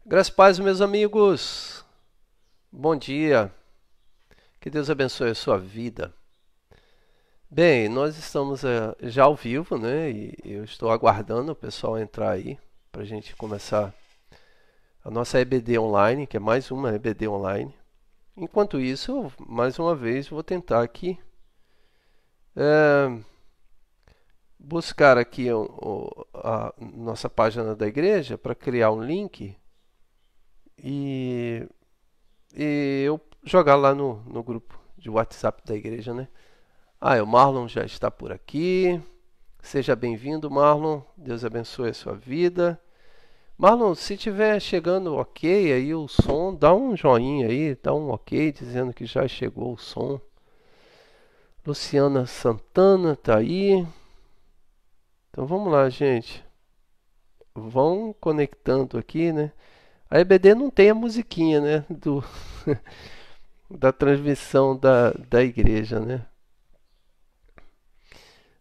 Graças e paz, meus amigos. Bom dia. Que Deus abençoe a sua vida. Bem, nós estamos já ao vivo, né? E eu estou aguardando o pessoal entrar aí para a gente começar a nossa EBD online, que é mais uma EBD online. Enquanto isso, mais uma vez, vou tentar aqui é, buscar aqui a nossa página da igreja para criar um link e, e eu jogar lá no grupo de WhatsApp da igreja, né? O Marlon já está por aqui. Seja bem-vindo, Marlon. Deus abençoe a sua vida. Marlon, se estiver chegando ok aí o som, dá um joinha aí, dá um ok dizendo que já chegou o som. Luciana Santana tá aí. Então vamos lá, gente. Vão conectando aqui, né? A EBD não tem a musiquinha, né? Da transmissão da igreja, né?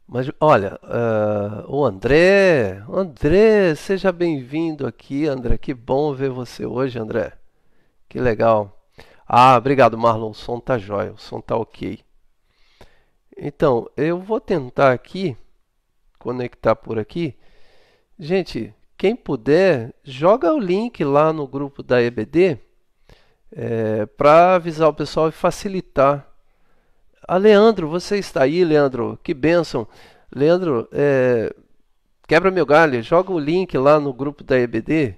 Mas olha, o André, seja bem-vindo aqui, André. Que bom ver você hoje, André. Que legal. Obrigado, Marlon. O som tá jóia, o som tá ok. Então, eu vou tentar aqui conectar por aqui. Gente, quem puder, joga o link lá no grupo da EBD para avisar o pessoal e facilitar. Leandro, você está aí, Leandro? Que bênção. Leandro, quebra meu galho, joga o link lá no grupo da EBD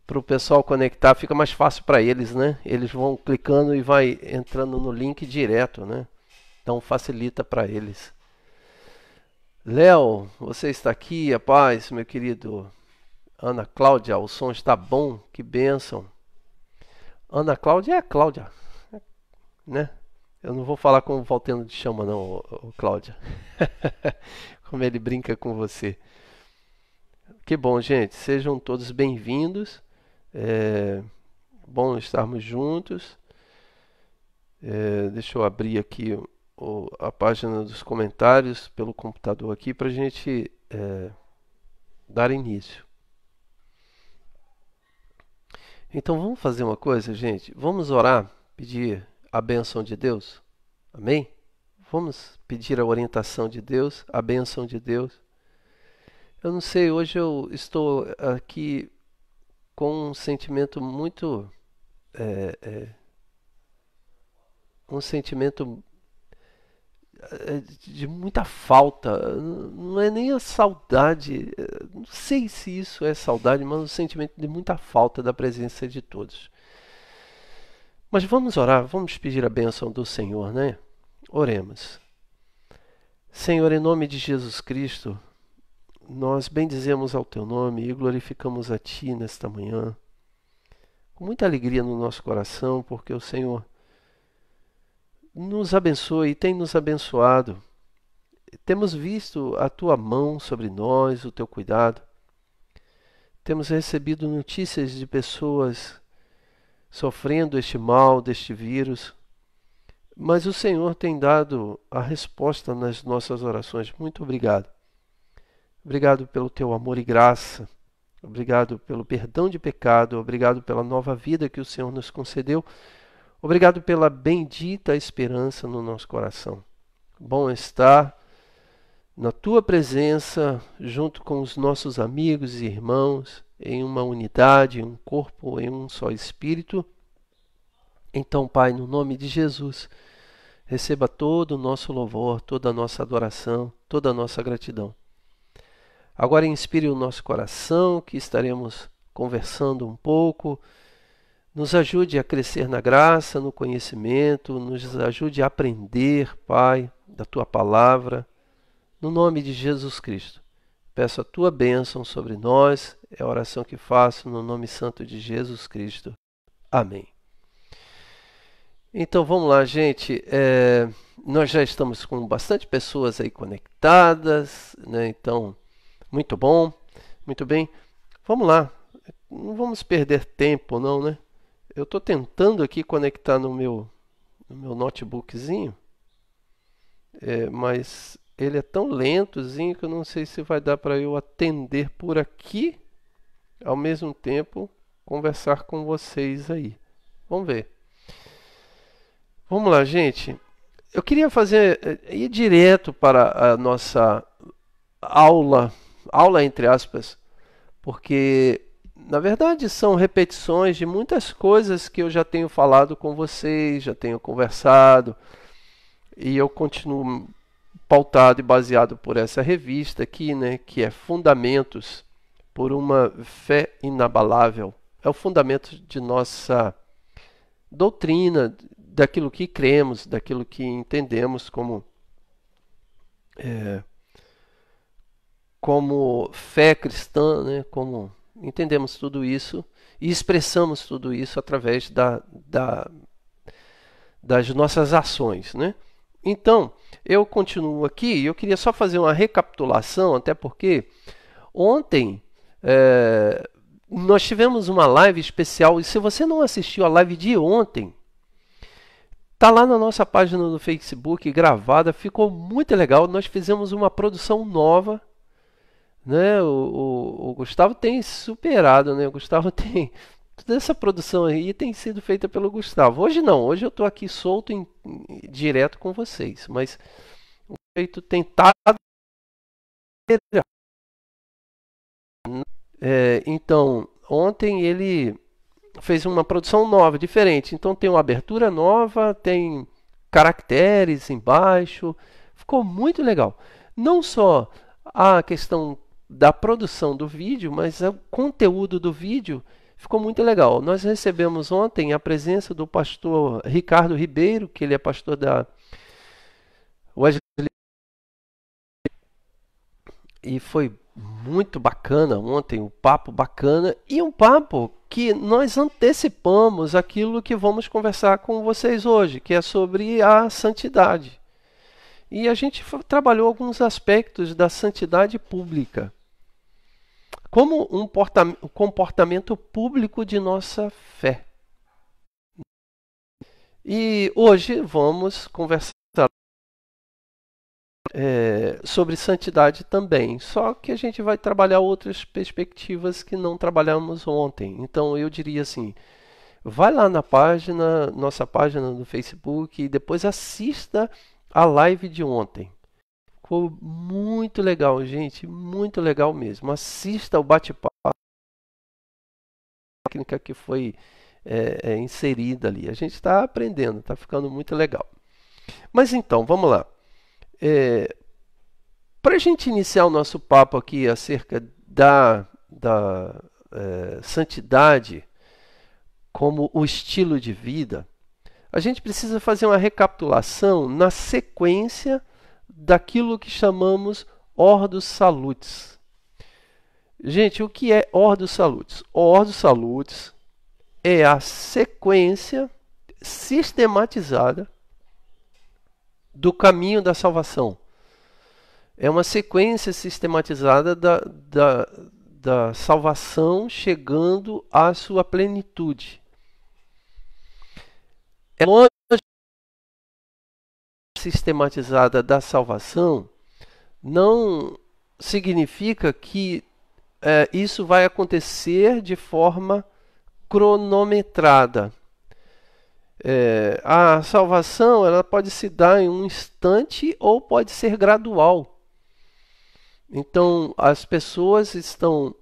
para o pessoal conectar, fica mais fácil para eles, né? Eles vão clicando e vai entrando no link direto, né? Então facilita para eles. Léo, você está aqui, a paz, meu querido. Ana Cláudia, o som está bom, que bênção. Ana Cláudia é a Cláudia, né? Eu não vou falar como o Valteno te chama, não, Cláudia. Como ele brinca com você. Que bom, gente. Sejam todos bem-vindos. É bom estarmos juntos. Deixa eu abrir aqui a página dos comentários pelo computador aqui para a gente dar início. Então vamos fazer uma coisa, gente. Vamos orar, pedir a bênção de Deus. Amém? Vamos pedir a orientação de Deus, a bênção de Deus. Eu não sei, hoje eu estou aqui com um sentimento muito. É, é, um sentimento de muita falta. Não é nem a saudade. Não sei se isso é saudade, mas um sentimento de muita falta da presença de todos. Mas vamos orar, vamos pedir a bênção do Senhor, né? Oremos. Senhor, em nome de Jesus Cristo, nós bendizemos ao Teu nome e glorificamos a Ti nesta manhã, com muita alegria no nosso coração, porque o Senhor nos abençoa e tem nos abençoado. Temos visto a Tua mão sobre nós, o Teu cuidado. Temos recebido notícias de pessoas sofrendo este mal, deste vírus, mas o Senhor tem dado a resposta nas nossas orações. Muito obrigado. Obrigado pelo Teu amor e graça. Obrigado pelo perdão de pecado. Obrigado pela nova vida que o Senhor nos concedeu. Obrigado pela bendita esperança no nosso coração. Bom estar na Tua presença, junto com os nossos amigos e irmãos, em uma unidade, em um corpo, em um só Espírito. Então, Pai, no nome de Jesus, receba todo o nosso louvor, toda a nossa adoração, toda a nossa gratidão. Agora inspire o nosso coração, que estaremos conversando um pouco. Nos ajude a crescer na graça, no conhecimento, nos ajude a aprender, Pai, da Tua palavra. No nome de Jesus Cristo, peço a Tua bênção sobre nós. É a oração que faço no nome santo de Jesus Cristo. Amém. Então vamos lá, gente. Nós já estamos com bastante pessoas aí conectadas, né? Então, muito bom, muito bem. Vamos lá. Não vamos perder tempo, não, né? Eu estou tentando aqui conectar no meu notebookzinho, mas ele é tão lentozinho que eu não sei se vai dar para eu atender por aqui ao mesmo tempo conversar com vocês aí. Vamos ver. Vamos lá, gente. Eu queria ir direto para a nossa aula entre aspas, porque na verdade são repetições de muitas coisas que eu já tenho falado com vocês, já tenho conversado, e eu continuo pautado e baseado por essa revista aqui, né, que é Fundamentos por uma Fé Inabalável. É o fundamento de nossa doutrina, daquilo que cremos, daquilo que entendemos como fé cristã, né? Como entendemos tudo isso e expressamos tudo isso através das nossas ações, né? Então, eu continuo aqui e eu queria só fazer uma recapitulação, até porque ontem nós tivemos uma live especial, e se você não assistiu a live de ontem, tá lá na nossa página do Facebook, gravada, ficou muito legal. Nós fizemos uma produção nova, né? O Gustavo tem superado, né? O Gustavo tem toda essa produção aí tem sido feita pelo Gustavo. Hoje não, hoje eu estou aqui solto direto com vocês, mas o jeito tentado. Então, ontem ele fez uma produção nova, diferente. Então tem uma abertura nova, tem caracteres embaixo. Ficou muito legal. Não só a questão da produção do vídeo, mas o conteúdo do vídeo ficou muito legal. Nós recebemos ontem a presença do pastor Ricardo Ribeiro, que ele é pastor da Wesley, e foi muito bacana ontem, um papo bacana e um papo que nós antecipamos aquilo que vamos conversar com vocês hoje, que é sobre a santidade. E a gente trabalhou alguns aspectos da santidade pública, como um comportamento público de nossa fé. E hoje vamos conversar sobre santidade também, só que a gente vai trabalhar outras perspectivas que não trabalhamos ontem. Então eu diria assim, vai lá na página, nossa página do Facebook, e depois assista a live de ontem. Ficou muito legal, gente, muito legal mesmo. Assista o bate-papo, a técnica que foi inserida ali. A gente está aprendendo, está ficando muito legal. Mas então, vamos lá. Para a gente iniciar o nosso papo aqui acerca da santidade como o estilo de vida, a gente precisa fazer uma recapitulação na sequência daquilo que chamamos Ordo Salutis. Gente, o que é Ordo Salutis? Ordo Salutis é a sequência sistematizada do caminho da salvação. É uma sequência sistematizada da salvação chegando à sua plenitude. É longe sistematizada da salvação não significa que isso vai acontecer de forma cronometrada. A salvação ela pode se dar em um instante ou pode ser gradual. Então as pessoas estão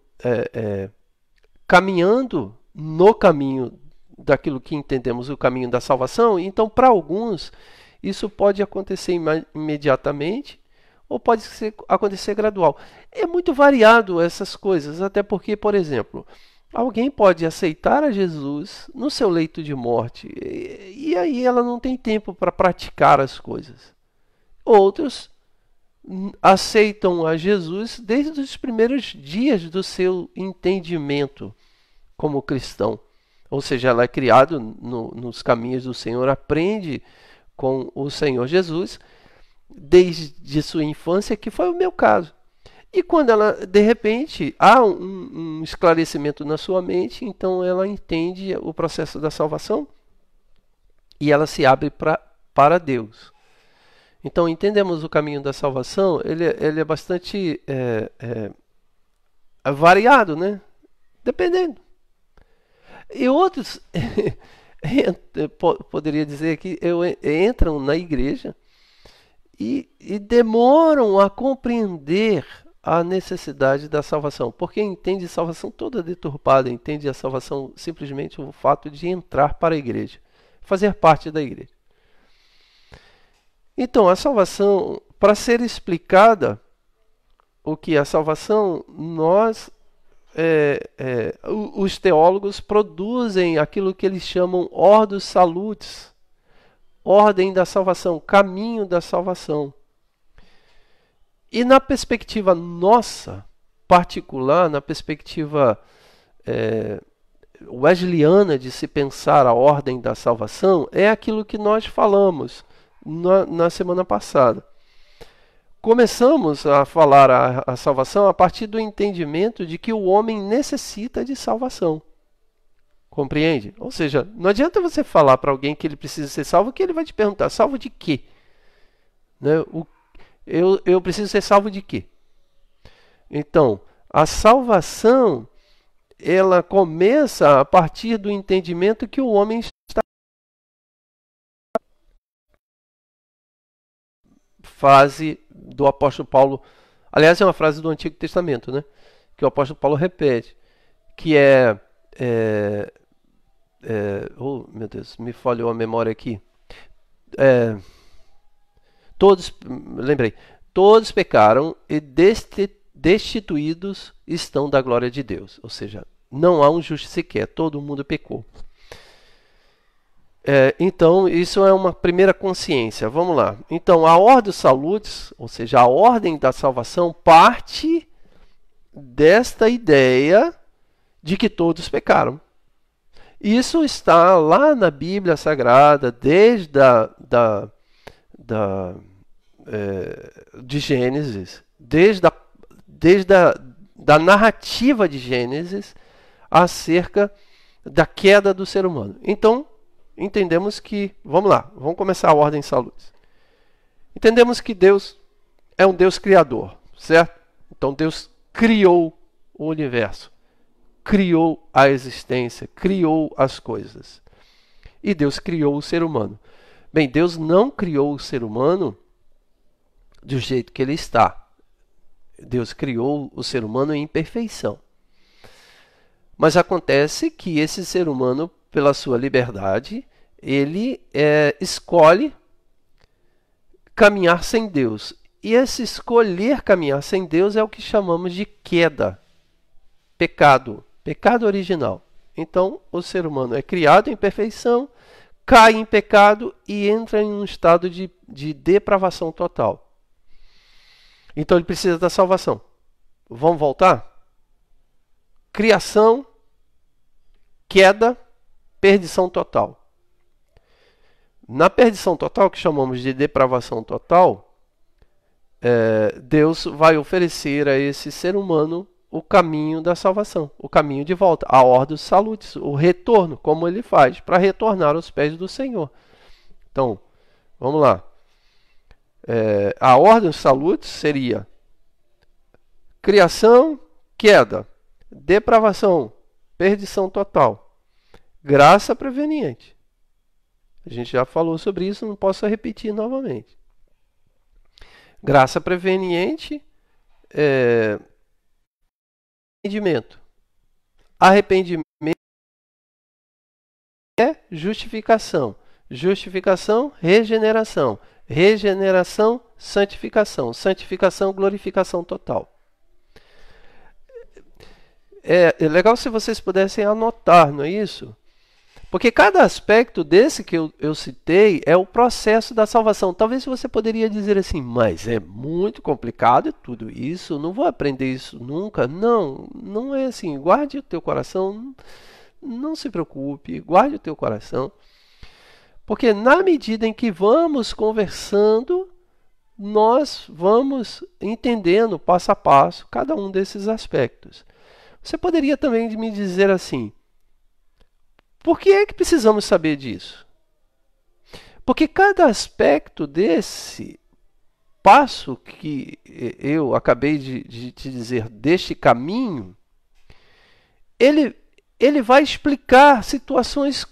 caminhando no caminho daquilo que entendemos o caminho da salvação. Então para alguns isso pode acontecer imediatamente ou pode acontecer gradual. É muito variado essas coisas, até porque, por exemplo, alguém pode aceitar a Jesus no seu leito de morte e aí ela não tem tempo para praticar as coisas. Outros aceitam a Jesus desde os primeiros dias do seu entendimento como cristão. Ou seja, ela é criada nos caminhos do Senhor, aprende com o Senhor Jesus desde sua infância, que foi o meu caso. E quando ela, de repente, há um esclarecimento na sua mente, então ela entende o processo da salvação e ela se abre para Deus. Então, entendemos o caminho da salvação, ele é bastante variado, né? Dependendo. E outros poderia dizer que entram na igreja e demoram a compreender a necessidade da salvação, porque entende a salvação toda deturpada, entende a salvação simplesmente o fato de entrar para a igreja, fazer parte da igreja. Então, a salvação, para ser explicada, o que é a salvação, os teólogos produzem aquilo que eles chamam Ordo Salutis, ordem da salvação, caminho da salvação. E na perspectiva nossa, particular, na perspectiva wesleyana de se pensar a ordem da salvação, é aquilo que nós falamos na semana passada. Começamos a falar a salvação a partir do entendimento de que o homem necessita de salvação. Compreende? Ou seja, não adianta você falar para alguém que ele precisa ser salvo, que ele vai te perguntar, salvo de quê? Né? Eu preciso ser salvo de quê? Então, a salvação, ela começa a partir do entendimento que o homem está... Frase do apóstolo Paulo, aliás, é uma frase do Antigo Testamento, né? Que o apóstolo Paulo repete, que oh, meu Deus, me falhou a memória aqui. Todos pecaram e destituídos estão da glória de Deus. Ou seja, não há um justo sequer, todo mundo pecou. Então, isso é uma primeira consciência. Vamos lá. Então, a Ordo Salutis, ou seja, a ordem da salvação, parte desta ideia de que todos pecaram. Isso está lá na Bíblia Sagrada, desde de Gênesis, desde a narrativa de Gênesis acerca da queda do ser humano. Então, entendemos que, vamos lá, vamos começar a ordem salutis. Entendemos que Deus é um Deus criador, certo? Então Deus criou o universo, criou a existência, criou as coisas. E Deus criou o ser humano. Bem, Deus não criou o ser humano do jeito que ele está. Deus criou o ser humano em perfeição. Mas acontece que esse ser humano, pela sua liberdade, ele escolhe caminhar sem Deus. E esse escolher caminhar sem Deus é o que chamamos de queda, pecado original. Então, o ser humano é criado em perfeição, cai em pecado e entra em um estado de depravação total. Então, ele precisa da salvação. Vamos voltar? Criação, queda, perdição total. Na perdição total, que chamamos de depravação total, Deus vai oferecer a esse ser humano o caminho da salvação, o caminho de volta, a Ordo Salutis, o retorno, como ele faz, para retornar aos pés do Senhor. Então, vamos lá. A Ordo Salutis seria criação, queda, depravação, perdição total, graça preveniente. A gente já falou sobre isso, não posso repetir novamente. Graça preveniente, arrependimento. Arrependimento é justificação. Justificação, regeneração. Regeneração, santificação. Santificação, glorificação total. É legal se vocês pudessem anotar, não é isso? Porque cada aspecto desse que eu citei é o processo da salvação. Talvez você poderia dizer assim, mas é muito complicado tudo isso, não vou aprender isso nunca. Não, não é assim. Guarde o teu coração, não se preocupe, guarde o teu coração. Porque na medida em que vamos conversando, nós vamos entendendo passo a passo cada um desses aspectos. Você poderia também me dizer assim, por que é que precisamos saber disso? Porque cada aspecto desse passo que eu acabei de te dizer, deste caminho, ele ele vai explicar situações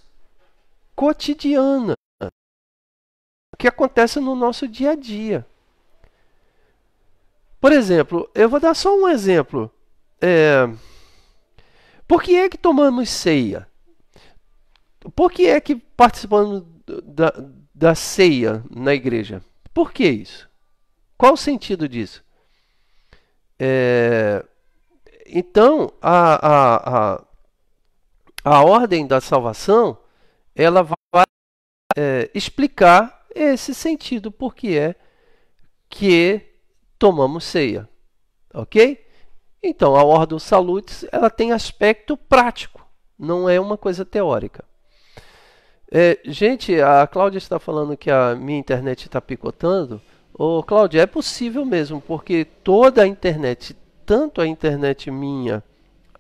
cotidianas que acontecem no nosso dia a dia. Por exemplo, eu vou dar só um exemplo. Por que é que tomamos ceia? Por que é que participamos da ceia na igreja? Por que isso? Qual o sentido disso? Então, a ordem da salvação, ela vai explicar esse sentido, por que é que tomamos ceia, ok? Então, a ordem salutis, ela tem aspecto prático, não é uma coisa teórica. Gente, a Cláudia está falando que a minha internet está picotando. Ô, Cláudia, é possível mesmo, porque toda a internet, tanto a internet minha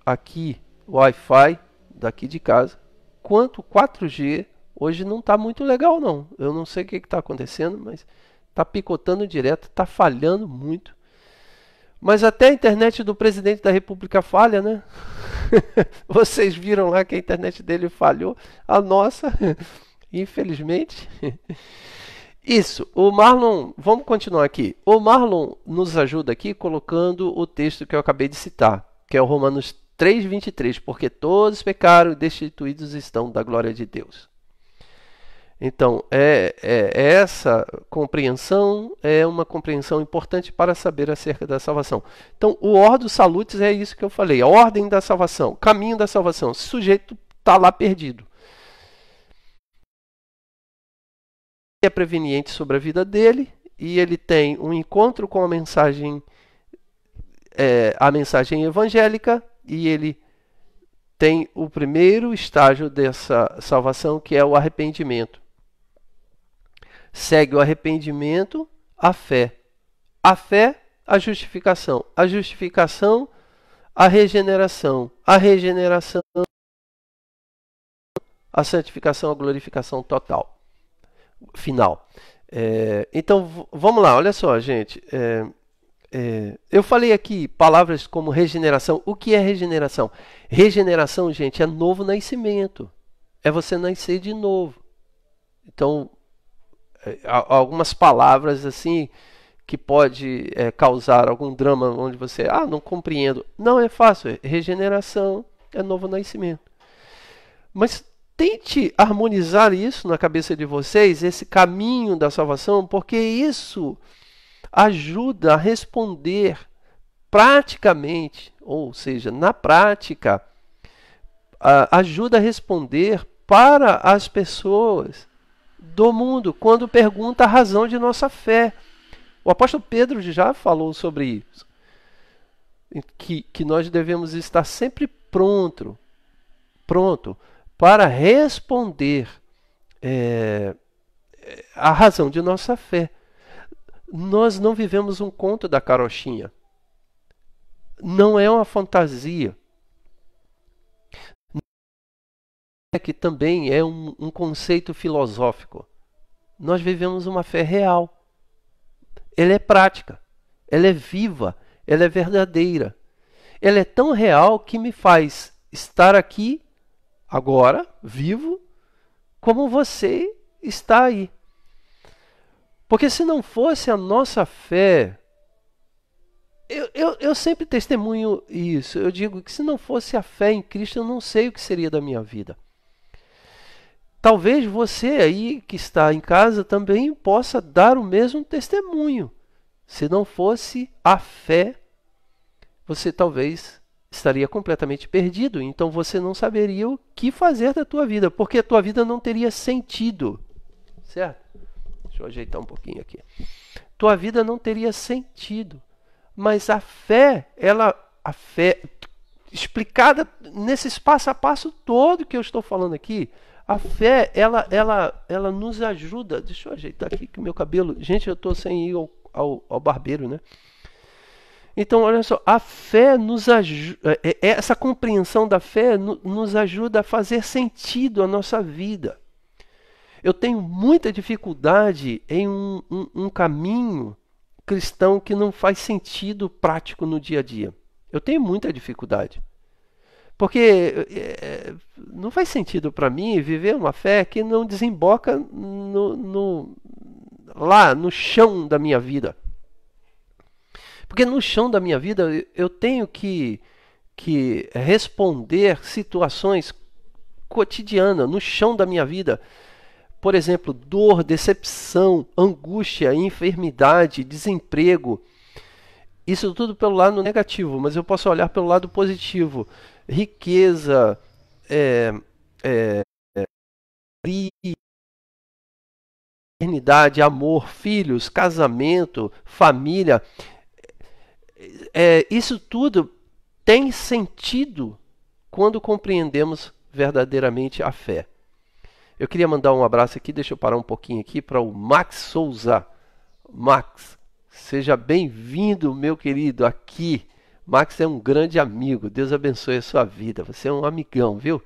aqui, Wi-Fi, daqui de casa, quanto 4G, hoje não está muito legal não. Eu não sei o que está acontecendo, mas está picotando direto, está falhando muito. Mas até a internet do presidente da República falha, né? Vocês viram lá que a internet dele falhou. A nossa, infelizmente. Isso, o Marlon, vamos continuar aqui. O Marlon nos ajuda aqui colocando o texto que eu acabei de citar, que é o Romanos 3:23, porque todos pecaram e destituídos estão da glória de Deus. Então, essa compreensão é uma compreensão importante para saber acerca da salvação. Então, o ordo salutis é isso que eu falei, a ordem da salvação, caminho da salvação. Se o sujeito está lá perdido, é preveniente sobre a vida dele e ele tem um encontro com a mensagem evangélica e ele tem o primeiro estágio dessa salvação, que é o arrependimento. Segue o arrependimento, a fé. A fé, a justificação. A justificação, a regeneração. A regeneração, a santificação, a glorificação total. Final. Então, vamos lá, olha só, gente. Eu falei aqui palavras como regeneração. O que é regeneração? Regeneração, gente, é novo nascimento. É você nascer de novo. Então, algumas palavras assim que pode causar algum drama onde você não compreendo. Não é fácil. Regeneração é novo nascimento. Mas tente harmonizar isso na cabeça de vocês, esse caminho da salvação, porque isso ajuda a responder praticamente, ou seja, na prática, ajuda a responder para as pessoas do mundo quando pergunta a razão de nossa fé. O apóstolo Pedro já falou sobre isso, que nós devemos estar sempre pronto para responder a razão de nossa fé. Nós não vivemos um conto da carochinha. Não é uma fantasia. Que também é um conceito filosófico. Nós vivemos uma fé real. Ela é prática. Ela é viva. Ela é verdadeira. Ela é tão real que me faz estar aqui, agora, vivo, como você está aí. Porque se não fosse a nossa fé, eu sempre testemunho isso. Eu digo que se não fosse a fé em Cristo, eu não sei o que seria da minha vida. Talvez você aí que está em casa também possa dar o mesmo testemunho. Se não fosse a fé, você talvez estaria completamente perdido. Então você não saberia o que fazer da tua vida, porque a tua vida não teria sentido. Certo? Deixa eu ajeitar um pouquinho aqui. Tua vida não teria sentido. Mas a fé explicada nesses passo a passo todo que eu estou falando aqui, a fé, ela nos ajuda. Deixa eu ajeitar aqui que o meu cabelo... Gente, eu estou sem ir ao barbeiro, né? Então, olha só, a fé nos ajuda... Essa compreensão da fé nos ajuda a fazer sentido a nossa vida. Eu tenho muita dificuldade em um caminho cristão que não faz sentido prático no dia a dia. Eu tenho muita dificuldade. Porque não faz sentido para mim viver uma fé que não desemboca lá no chão da minha vida. Porque no chão da minha vida eu tenho que responder situações cotidianas, no chão da minha vida. Por exemplo, dor, decepção, angústia, enfermidade, desemprego. Isso tudo pelo lado negativo, mas eu posso olhar pelo lado positivo. Riqueza, é, eternidade, amor, filhos, casamento, família. Isso tudo tem sentido quando compreendemos verdadeiramente a fé. Eu queria mandar um abraço aqui, deixa eu parar um pouquinho aqui para o Max Souza. Max, seja bem-vindo, meu querido, aqui. Max é um grande amigo, Deus abençoe a sua vida. Você é um amigão, viu?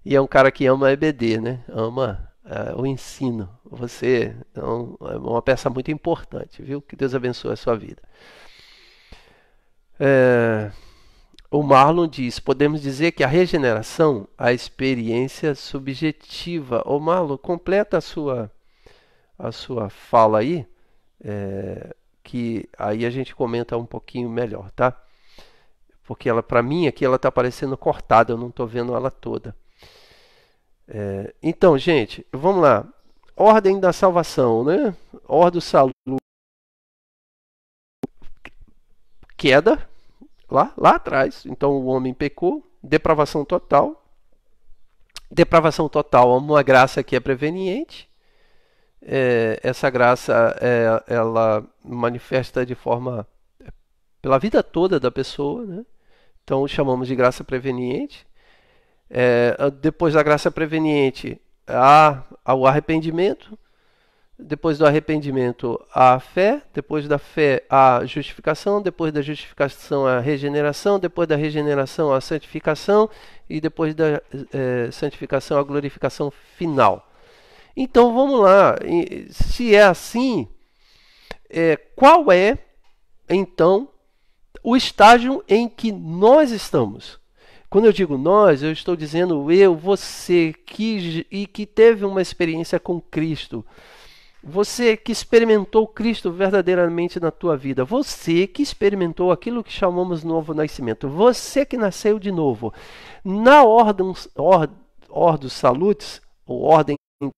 E é um cara que ama a EBD, né? Ama o ensino. Você é uma peça muito importante, viu? Que Deus abençoe a sua vida. O Marlon diz, podemos dizer que a regeneração, a experiência subjetiva. Ô Marlon, completa a sua fala aí, que aí a gente comenta um pouquinho melhor, tá? Porque ela, para mim, aqui ela está parecendo cortada, eu não estou vendo ela toda. Então, gente, vamos lá. Ordem da salvação, né? Ordem da saúde. Queda, lá atrás. Então o homem pecou, depravação total. Depravação total é uma graça que é preveniente. Essa graça ela manifesta de forma pela vida toda da pessoa, né? Então chamamos de graça preveniente. Depois da graça preveniente há o arrependimento. Depois do arrependimento, a fé. Depois da fé, a justificação. Depois da justificação, a regeneração. Depois da regeneração, a santificação. E depois da santificação, a glorificação final. Então, vamos lá. Se é assim, qual é, então, o estágio em que nós estamos? Quando eu digo nós, eu estou dizendo eu, você, que teve uma experiência com Cristo. Você que experimentou Cristo verdadeiramente na tua vida. Você que experimentou aquilo que chamamos novo nascimento. Você que nasceu de novo. Na ordem salutis, ou ordem, em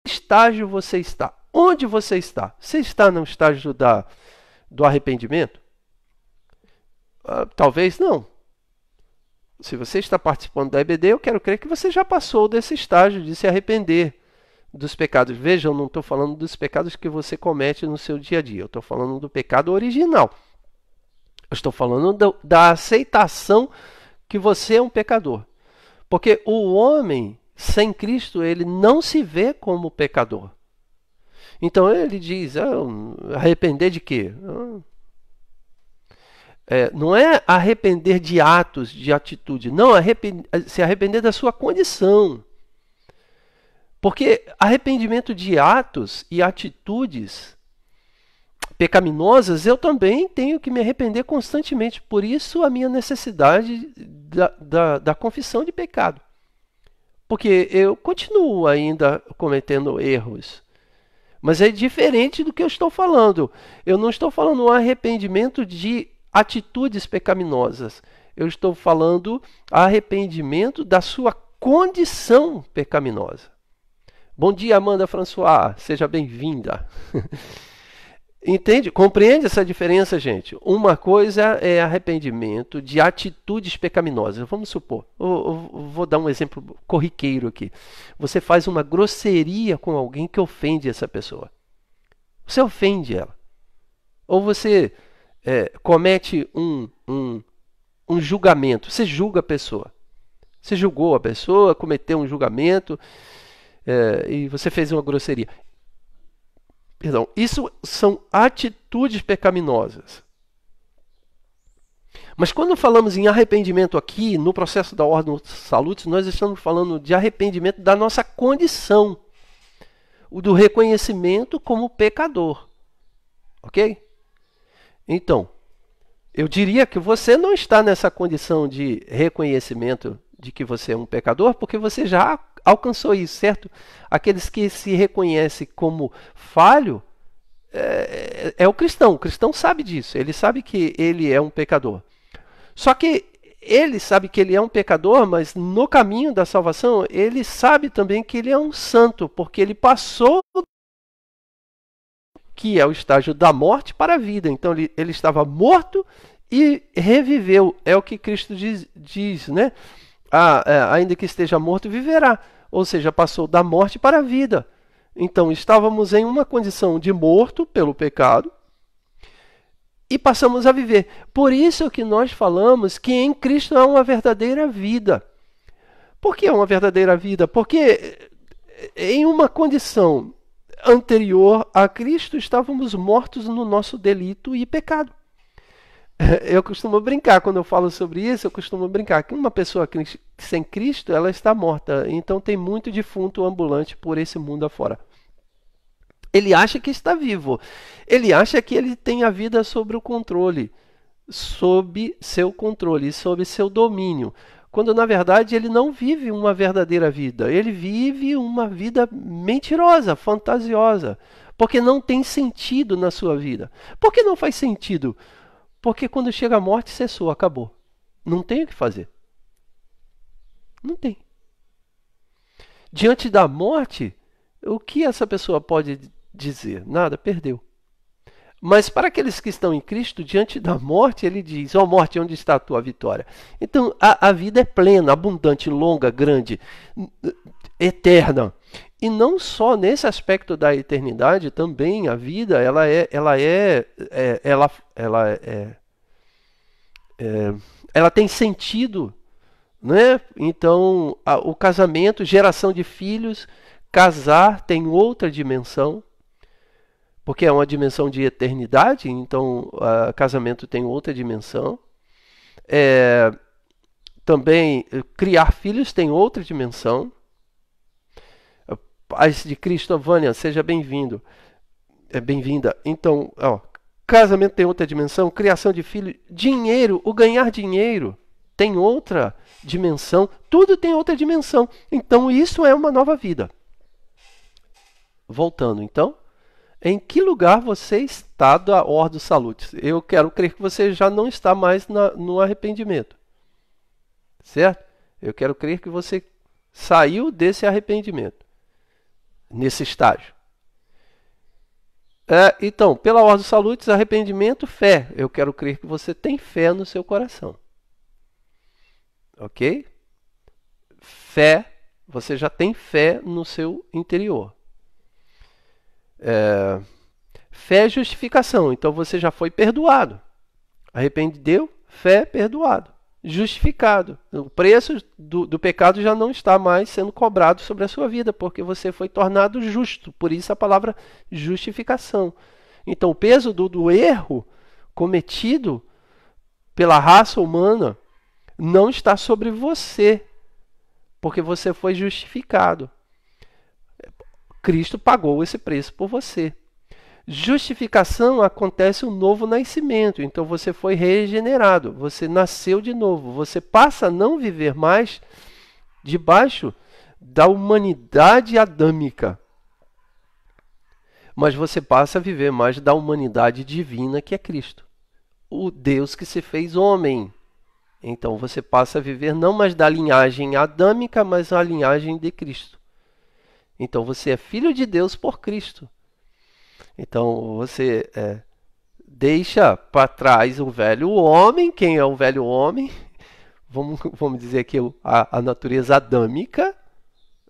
que estágio você está? Onde você está? Você está no estágio do arrependimento? Talvez não. Se você está participando da EBD, eu quero crer que você já passou desse estágio de se arrepender dos pecados. Veja, eu não estou falando dos pecados que você comete no seu dia a dia. Eu estou falando do pecado original. Eu estou falando da aceitação que você é um pecador. Porque o homem sem Cristo, ele não se vê como pecador. Então ele diz, arrepender de quê? Não é arrepender de atos, de atitude. Não, se arrepender da sua condição. Porque arrependimento de atos e atitudes pecaminosas, eu também tenho que me arrepender constantemente. Por isso a minha necessidade da confissão de pecado. Porque eu continuo ainda cometendo erros. Mas é diferente do que eu estou falando. Eu não estou falando um arrependimento de atitudes pecaminosas. Eu estou falando arrependimento da sua condição pecaminosa. Bom dia, Amanda François. Seja bem-vinda. Entende? Compreende essa diferença, gente? Uma coisa é arrependimento de atitudes pecaminosas. Vamos supor, eu vou dar um exemplo corriqueiro aqui. Você faz uma grosseria com alguém que ofende essa pessoa. Você ofende ela. Ou você comete um julgamento. Você julga a pessoa. Você julgou a pessoa, cometeu um julgamento e você fez uma grosseria. Perdão, isso são atitudes pecaminosas. Mas quando falamos em arrependimento aqui, no processo da ordem salutis, nós estamos falando de arrependimento da nossa condição, o do reconhecimento como pecador. Ok? Então, eu diria que você não está nessa condição de reconhecimento de que você é um pecador, porque você já alcançou isso, certo? Aqueles que se reconhecem como falho é o cristão. O cristão sabe disso, ele sabe que ele é um pecador. Só que ele sabe que ele é um pecador, mas no caminho da salvação, ele sabe também que ele é um santo, porque ele passou, que é o estágio da morte, para a vida. Então ele estava morto e reviveu. É o que Cristo diz, né? Ainda que esteja morto, viverá. Ou seja, passou da morte para a vida. Então estávamos em uma condição de morto pelo pecado, e passamos a viver. Por isso que nós falamos que em Cristo há uma verdadeira vida. Por que é uma verdadeira vida? Porque em uma condição anterior a Cristo estávamos mortos no nosso delito e pecado. Eu costumo brincar, quando eu falo sobre isso, eu costumo brincar que uma pessoa sem Cristo, ela está morta. Então tem muito defunto ambulante por esse mundo afora. Ele acha que está vivo. Ele acha que ele tem a vida sob o controle, sob seu controle, sob seu domínio. Quando na verdade ele não vive uma verdadeira vida. Ele vive uma vida mentirosa, fantasiosa, porque não tem sentido na sua vida. Por que não faz sentido? Porque quando chega a morte, cessou, acabou. Não tem o que fazer. Não tem. Diante da morte, o que essa pessoa pode dizer? Nada, perdeu. Mas para aqueles que estão em Cristo, diante da morte, ele diz: ó morte, onde está a tua vitória? Então, a vida é plena, abundante, longa, grande, eterna. E não só nesse aspecto da eternidade, também a vida, ela tem sentido, né? Então, o casamento, geração de filhos, casar tem outra dimensão, porque é uma dimensão de eternidade, então casamento tem outra dimensão. Também criar filhos tem outra dimensão. Paz de Cristo, Vânia, seja bem-vindo. Bem-vinda. Então, casamento tem outra dimensão, criação de filhos, dinheiro, o ganhar dinheiro tem outra dimensão, tudo tem outra dimensão. Então, isso é uma nova vida. Voltando, então. Em que lugar você está da Ordo Salutis? Eu quero crer que você já não está mais no arrependimento. Certo? Eu quero crer que você saiu desse arrependimento. Nesse estágio. Então, pela Ordo Salutis, arrependimento, fé. Eu quero crer que você tem fé no seu coração. Ok? Fé, você já tem fé no seu interior. Fé é justificação, então você já foi perdoado. Arrependeu, fé, perdoado. Justificado. O preço do pecado já não está mais sendo cobrado sobre a sua vida, porque você foi tornado justo. Por isso a palavra justificação. Então o peso do erro cometido pela raça humana não está sobre você, porque você foi justificado. Cristo pagou esse preço por você. Justificação acontece um novo nascimento. Então você foi regenerado, você nasceu de novo. Você passa a não viver mais debaixo da humanidade adâmica, mas você passa a viver mais da humanidade divina, que é Cristo, o Deus que se fez homem. Então você passa a viver não mais da linhagem adâmica, mas a linhagem de Cristo. Então você é filho de Deus por Cristo. Então você deixa para trás o velho homem. Quem é o velho homem? Vamos dizer aqui a natureza adâmica.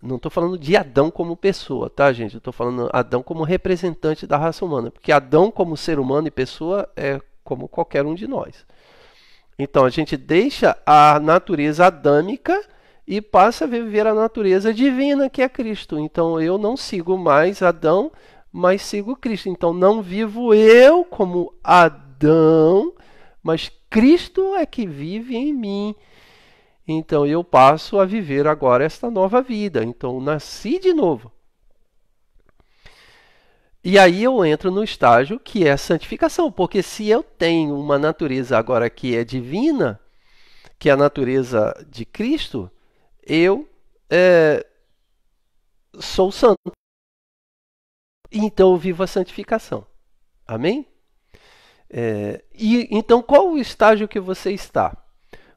Não estou falando de Adão como pessoa, tá, gente? Eu estou falando Adão como representante da raça humana. Porque Adão como ser humano e pessoa é como qualquer um de nós. Então a gente deixa a natureza adâmica e passa a viver a natureza divina, que é Cristo. Então eu não sigo mais Adão, mas sigo Cristo. Então não vivo eu como Adão, mas Cristo é que vive em mim. Então eu passo a viver agora esta nova vida. Então nasci de novo. E aí eu entro no estágio que é a santificação, porque se eu tenho uma natureza agora que é divina, que é a natureza de Cristo, eu sou santo. Então eu vivo a santificação. Amém? E então qual o estágio que você está?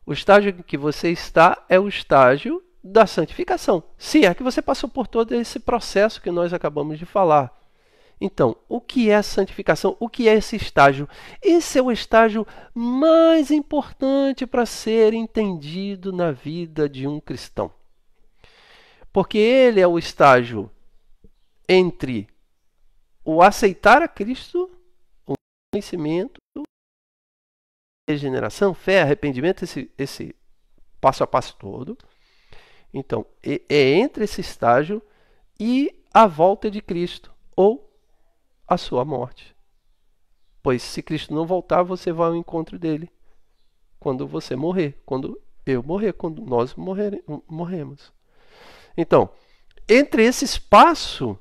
O estágio que você está é o estágio da santificação. Se é que você passou por todo esse processo que nós acabamos de falar. Então, o que é a santificação? O que é esse estágio? Esse é o estágio mais importante para ser entendido na vida de um cristão. Porque ele é o estágio entre o aceitar a Cristo, o conhecimento, regeneração, fé, arrependimento, esse passo a passo todo. Então, é entre esse estágio e a volta de Cristo, ou a sua morte. Pois se Cristo não voltar, você vai ao encontro dele quando você morrer, quando eu morrer, quando nós morremos. Então, entre esse espaço,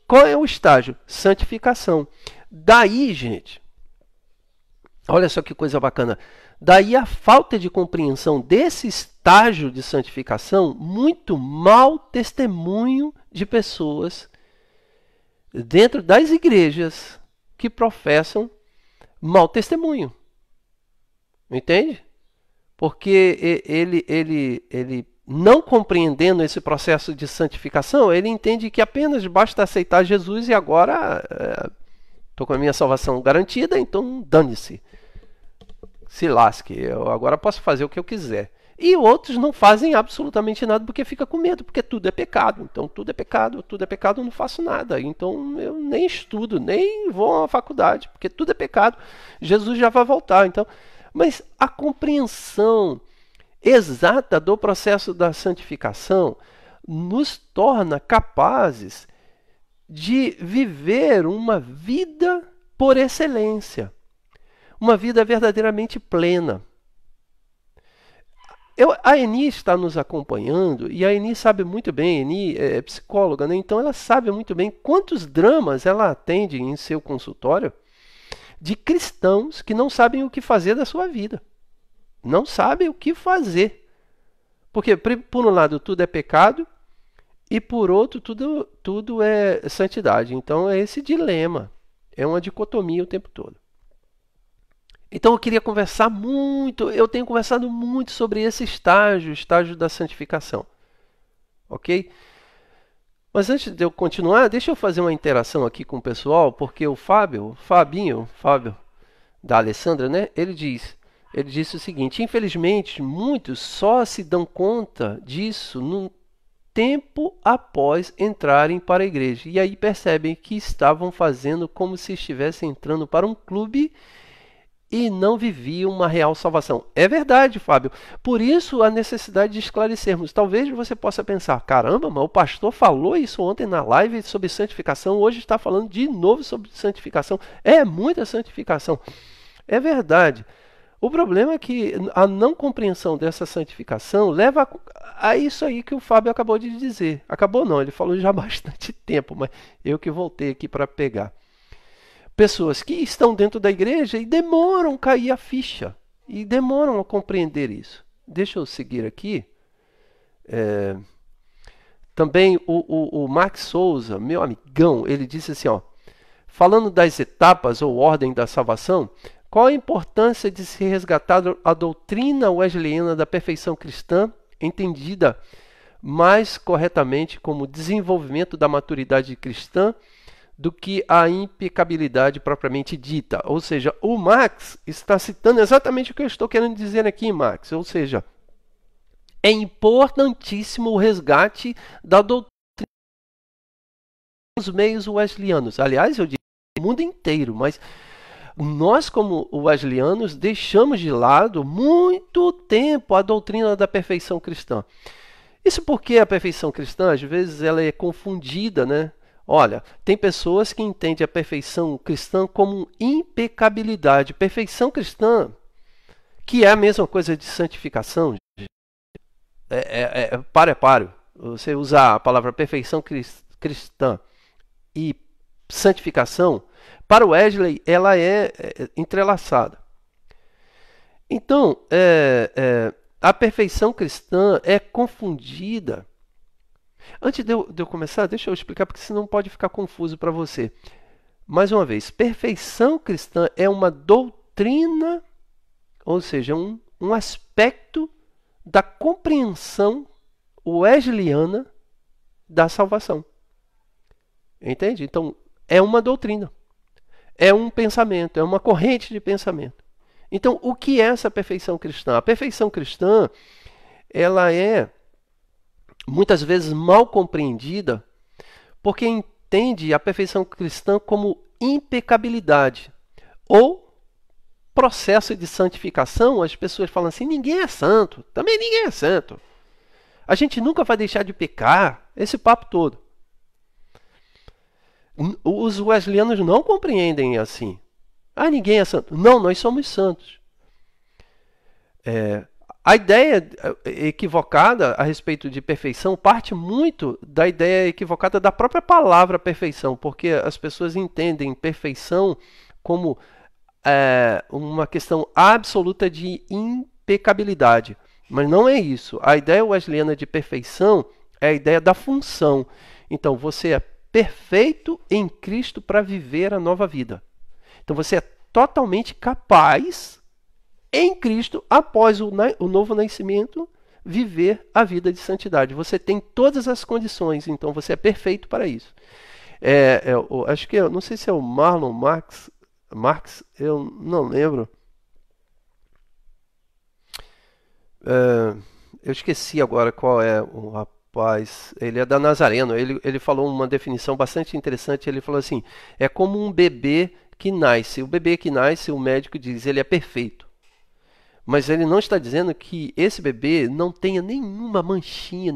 qual é o estágio? Santificação. Daí, gente, olha só que coisa bacana. Daí a falta de compreensão desse estágio de santificação, muito mau testemunho de pessoas dentro das igrejas que professam mau testemunho. Entende? Porque ele não compreendendo esse processo de santificação, ele entende que apenas basta aceitar Jesus e agora estou com a minha salvação garantida, então dane-se. Se lasque, eu agora posso fazer o que eu quiser. E outros não fazem absolutamente nada porque fica com medo, porque tudo é pecado. Então tudo é pecado, eu não faço nada. Então eu nem estudo, nem vou à faculdade, porque tudo é pecado. Jesus já vai voltar. Então, mas a compreensão exata do processo da santificação nos torna capazes de viver uma vida por excelência, uma vida verdadeiramente plena. A Eni está nos acompanhando e a Eni sabe muito bem, a Eni é psicóloga, né? Então ela sabe muito bem quantos dramas ela atende em seu consultório de cristãos que não sabem o que fazer da sua vida. Não sabem o que fazer. Porque, por um lado, tudo é pecado e, por outro, tudo é santidade. Então é esse dilema. É uma dicotomia o tempo todo. Então eu queria conversar muito, eu tenho conversado muito sobre esse estágio, o estágio da santificação. Ok? Mas antes de eu continuar, deixa eu fazer uma interação aqui com o pessoal, porque o Fábio da Alessandra, né? Ele disse o seguinte: infelizmente, muitos só se dão conta disso no tempo após entrarem para a igreja. E aí percebem que estavam fazendo como se estivessem entrando para um clube e não viviam uma real salvação. É verdade, Fábio. Por isso a necessidade de esclarecermos. Talvez você possa pensar, caramba, mas o pastor falou isso ontem na live sobre santificação, hoje está falando de novo sobre santificação. É muita santificação. É verdade. O problema é que a não compreensão dessa santificação leva a isso aí que o Fábio acabou de dizer. Acabou não, ele falou já há bastante tempo, mas eu que voltei aqui para pegar. Pessoas que estão dentro da igreja e demoram a cair a ficha. E demoram a compreender isso. Deixa eu seguir aqui. Também o Max Souza, meu amigão, ele disse assim, ó, falando das etapas ou ordem da salvação, qual a importância de se resgatar a doutrina wesleyana da perfeição cristã, entendida mais corretamente como desenvolvimento da maturidade cristã, do que a impecabilidade propriamente dita. Ou seja, o Max está citando exatamente o que eu estou querendo dizer aqui, Max. Ou seja, é importantíssimo o resgate da doutrina dos meios wesleyanos. Aliás, eu diria o mundo inteiro, mas nós, como wesleyanos, deixamos de lado muito tempo a doutrina da perfeição cristã. Isso porque a perfeição cristã, às vezes, ela é confundida, né? Olha, tem pessoas que entendem a perfeição cristã como impecabilidade. Perfeição cristã, que é a mesma coisa de santificação, páreo. Você usar a palavra perfeição cristã e santificação, para o Wesley, ela é entrelaçada. Então, a perfeição cristã é confundida. Antes de eu começar, deixa eu explicar, porque senão pode ficar confuso para você. Mais uma vez, perfeição cristã é uma doutrina, ou seja, um aspecto da compreensão wesleyana da salvação. Entende? Então, é uma doutrina, é um pensamento, é uma corrente de pensamento. Então, o que é essa perfeição cristã? A perfeição cristã, ela é muitas vezes mal compreendida porque entende a perfeição cristã como impecabilidade ou processo de santificação. As pessoas falam assim, ninguém é santo, também ninguém é santo. A gente nunca vai deixar de pecar, esse papo todo. Os wesleyanos não compreendem assim. Ah, ninguém é santo. Não, nós somos santos. A ideia equivocada a respeito de perfeição parte muito da ideia equivocada da própria palavra perfeição, porque as pessoas entendem perfeição como uma questão absoluta de impecabilidade. Mas não é isso. A ideia wesleyana de perfeição é a ideia da função. Então, você é perfeito em Cristo para viver a nova vida. Então, você é totalmente capaz, em Cristo, após o novo nascimento, viver a vida de santidade. Você tem todas as condições, então você é perfeito para isso. Acho que, não sei se é o Marlon Marx, eu não lembro. Eu esqueci agora qual é o rapaz. Ele é da Nazareno. Ele falou uma definição bastante interessante. Ele falou assim: é como um bebê que nasce. O bebê que nasce, o médico diz, ele é perfeito. Mas ele não está dizendo que esse bebê não tenha nenhuma manchinha,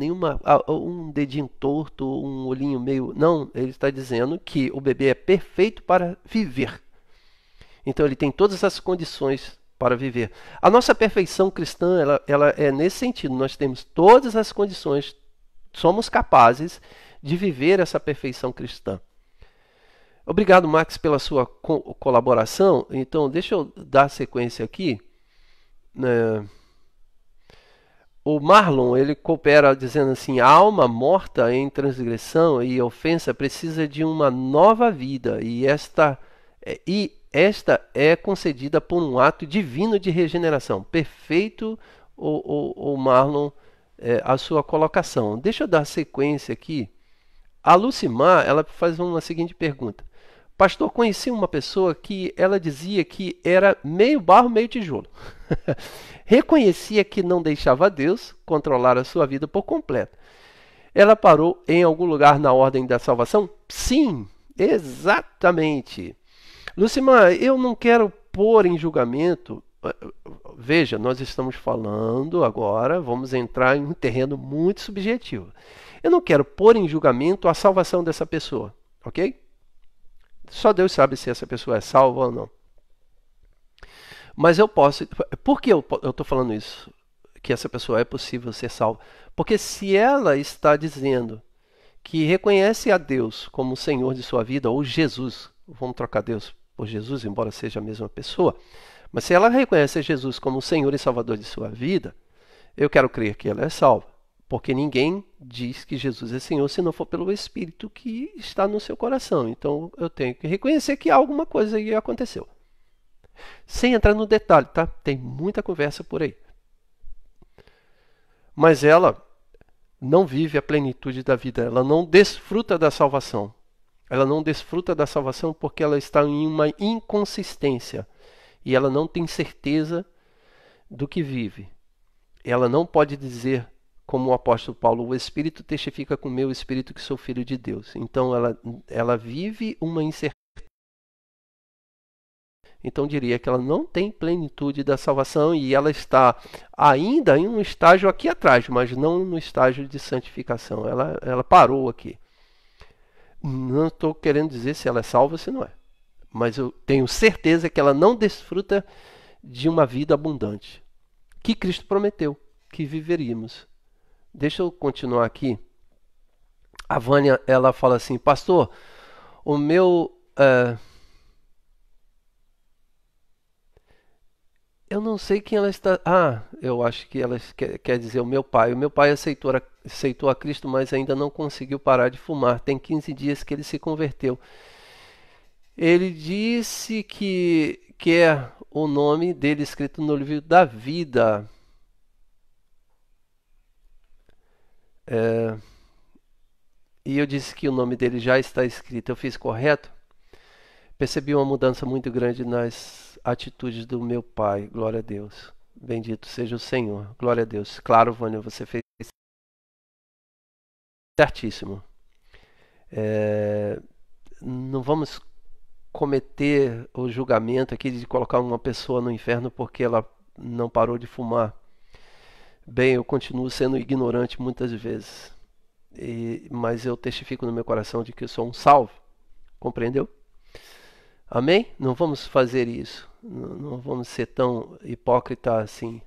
um dedinho torto, um olhinho meio... Não, ele está dizendo que o bebê é perfeito para viver. Então ele tem todas as condições para viver. A nossa perfeição cristã, ela é nesse sentido. Nós temos todas as condições, somos capazes de viver essa perfeição cristã. Obrigado, Max, pela sua colaboração. Então, deixa eu dar sequência aqui. O Marlon, ele coopera dizendo assim: a alma morta em transgressão e ofensa precisa de uma nova vida, e esta é concedida por um ato divino de regeneração. Perfeito, o Marlon, a sua colocação. Deixa eu dar sequência aqui. A Lucimar, ela faz uma seguinte pergunta: pastor, conheci uma pessoa que ela dizia que era meio barro, meio tijolo. Reconhecia que não deixava Deus controlar a sua vida por completo. Ela parou em algum lugar na ordem da salvação? Sim, exatamente. Lucimar, eu não quero pôr em julgamento. Veja, nós estamos falando agora, vamos entrar em um terreno muito subjetivo. Eu não quero pôr em julgamento a salvação dessa pessoa, ok? Só Deus sabe se essa pessoa é salva ou não. Mas eu posso... Por que eu estou falando isso? Que essa pessoa é possível ser salva? Porque se ela está dizendo que reconhece a Deus como o Senhor de sua vida, ou Jesus, vamos trocar Deus por Jesus, embora seja a mesma pessoa, mas se ela reconhece Jesus como o Senhor e Salvador de sua vida, eu quero crer que ela é salva. Porque ninguém diz que Jesus é Senhor se não for pelo Espírito que está no seu coração. Então eu tenho que reconhecer que alguma coisa aí aconteceu. Sem entrar no detalhe, tá? Tem muita conversa por aí. Mas ela não vive a plenitude da vida. Ela não desfruta da salvação. Ela não desfruta da salvação porque ela está em uma inconsistência. E ela não tem certeza do que vive. Ela não pode dizer, como o apóstolo Paulo, o Espírito testifica com o meu Espírito que sou filho de Deus. Então ela vive uma incerteza. Então diria que ela não tem plenitude da salvação e ela está ainda em um estágio aqui atrás, mas não no estágio de santificação. Ela parou aqui. Não estou querendo dizer se ela é salva ou se não é. Mas eu tenho certeza que ela não desfruta de uma vida abundante, que Cristo prometeu que viveríamos. Deixa eu continuar aqui. A Vânia, ela fala assim: pastor, O meu. Eu não sei quem ela está. Ah, eu acho que ela quer dizer o meu pai. O meu pai aceitou a Cristo, mas ainda não conseguiu parar de fumar. Tem 15 dias que ele se converteu. Ele disse que quer o nome dele escrito no livro da vida. E eu disse que o nome dele já está escrito. Eu fiz correto? Percebi uma mudança muito grande nas atitudes do meu pai. Glória a Deus. Bendito seja o Senhor. Glória a Deus. Claro, Vânia, você fez certíssimo. Não vamos cometer o julgamento aqui de colocar uma pessoa no inferno porque ela não parou de fumar. Bem, eu continuo sendo ignorante muitas vezes, mas eu testifico no meu coração de que eu sou um salvo. Compreendeu? Amém? Não vamos fazer isso. Não vamos ser tão hipócrita assim.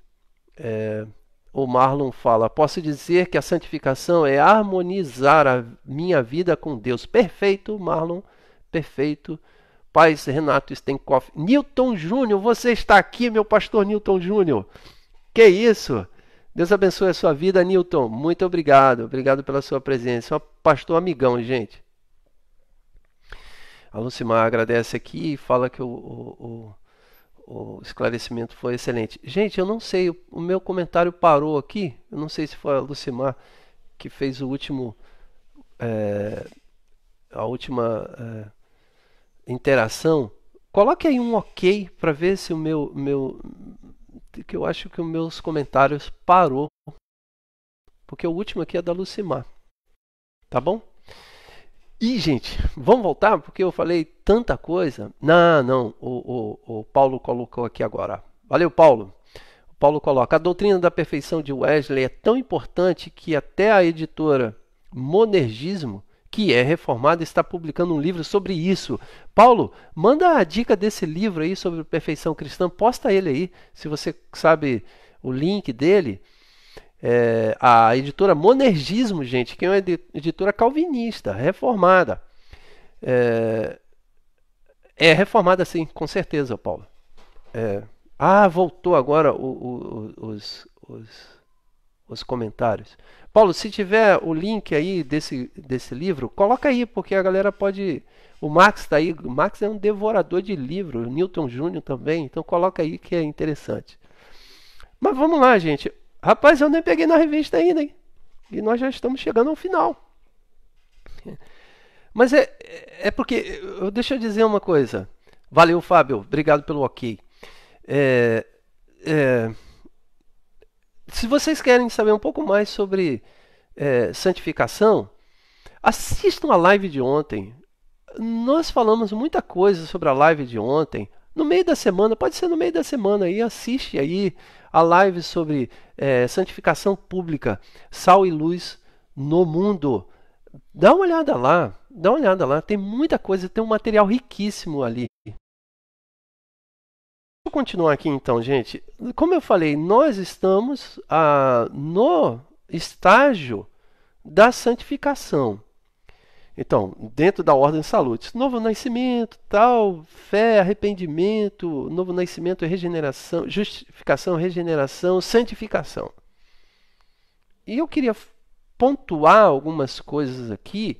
O Marlon fala: posso dizer que a santificação é harmonizar a minha vida com Deus. Perfeito, Marlon. Perfeito. Paz, Renato Stenkoff. Newton Júnior, você está aqui, meu pastor Newton Júnior. Que isso? Deus abençoe a sua vida, Newton. Muito obrigado. Obrigado pela sua presença. É um pastor amigão, gente. A Lucimar agradece aqui e fala que o esclarecimento foi excelente. Gente, eu não sei, o meu comentário parou aqui. Eu não sei se foi a Lucimar que fez o último, a última interação. Coloque aí um ok para ver se o que eu acho que os meus comentários parou, porque o último aqui é da Lucimar, tá bom? E gente, vamos voltar porque eu falei tanta coisa. Não, o Paulo colocou aqui agora. Valeu, Paulo. O Paulo coloca: a doutrina da perfeição de Wesley é tão importante que até a editora Monergismo, que é reformada, está publicando um livro sobre isso. Paulo, manda a dica desse livro aí sobre perfeição cristã, posta ele aí, se você sabe o link dele. A editora Monergismo, gente, que é uma editora calvinista, reformada. Reformada sim, com certeza, Paulo. Voltou agora os comentários. Paulo, se tiver o link aí desse livro, coloca aí, porque a galera pode. O Max está aí. O Max é um devorador de livros. O Newton Júnior também. Então coloca aí que é interessante. Mas vamos lá, gente. Rapaz, eu nem peguei na revista ainda, hein? E nós já estamos chegando ao final. Mas porque. Deixa eu dizer uma coisa. Valeu, Fábio. Obrigado pelo ok. Se vocês querem saber um pouco mais sobre santificação, assistam a live de ontem. Nós falamos muita coisa sobre a live de ontem. No meio da semana, pode ser no meio da semana aí, assiste aí a live sobre santificação pública, sal e luz no mundo. Dá uma olhada lá, tem muita coisa, tem um material riquíssimo ali. Vou continuar aqui então, gente. Como eu falei, nós estamos no estágio da santificação. Então, dentro da ordem salutis, novo nascimento, tal, fé, arrependimento, novo nascimento, regeneração, justificação, regeneração, santificação. E eu queria pontuar algumas coisas aqui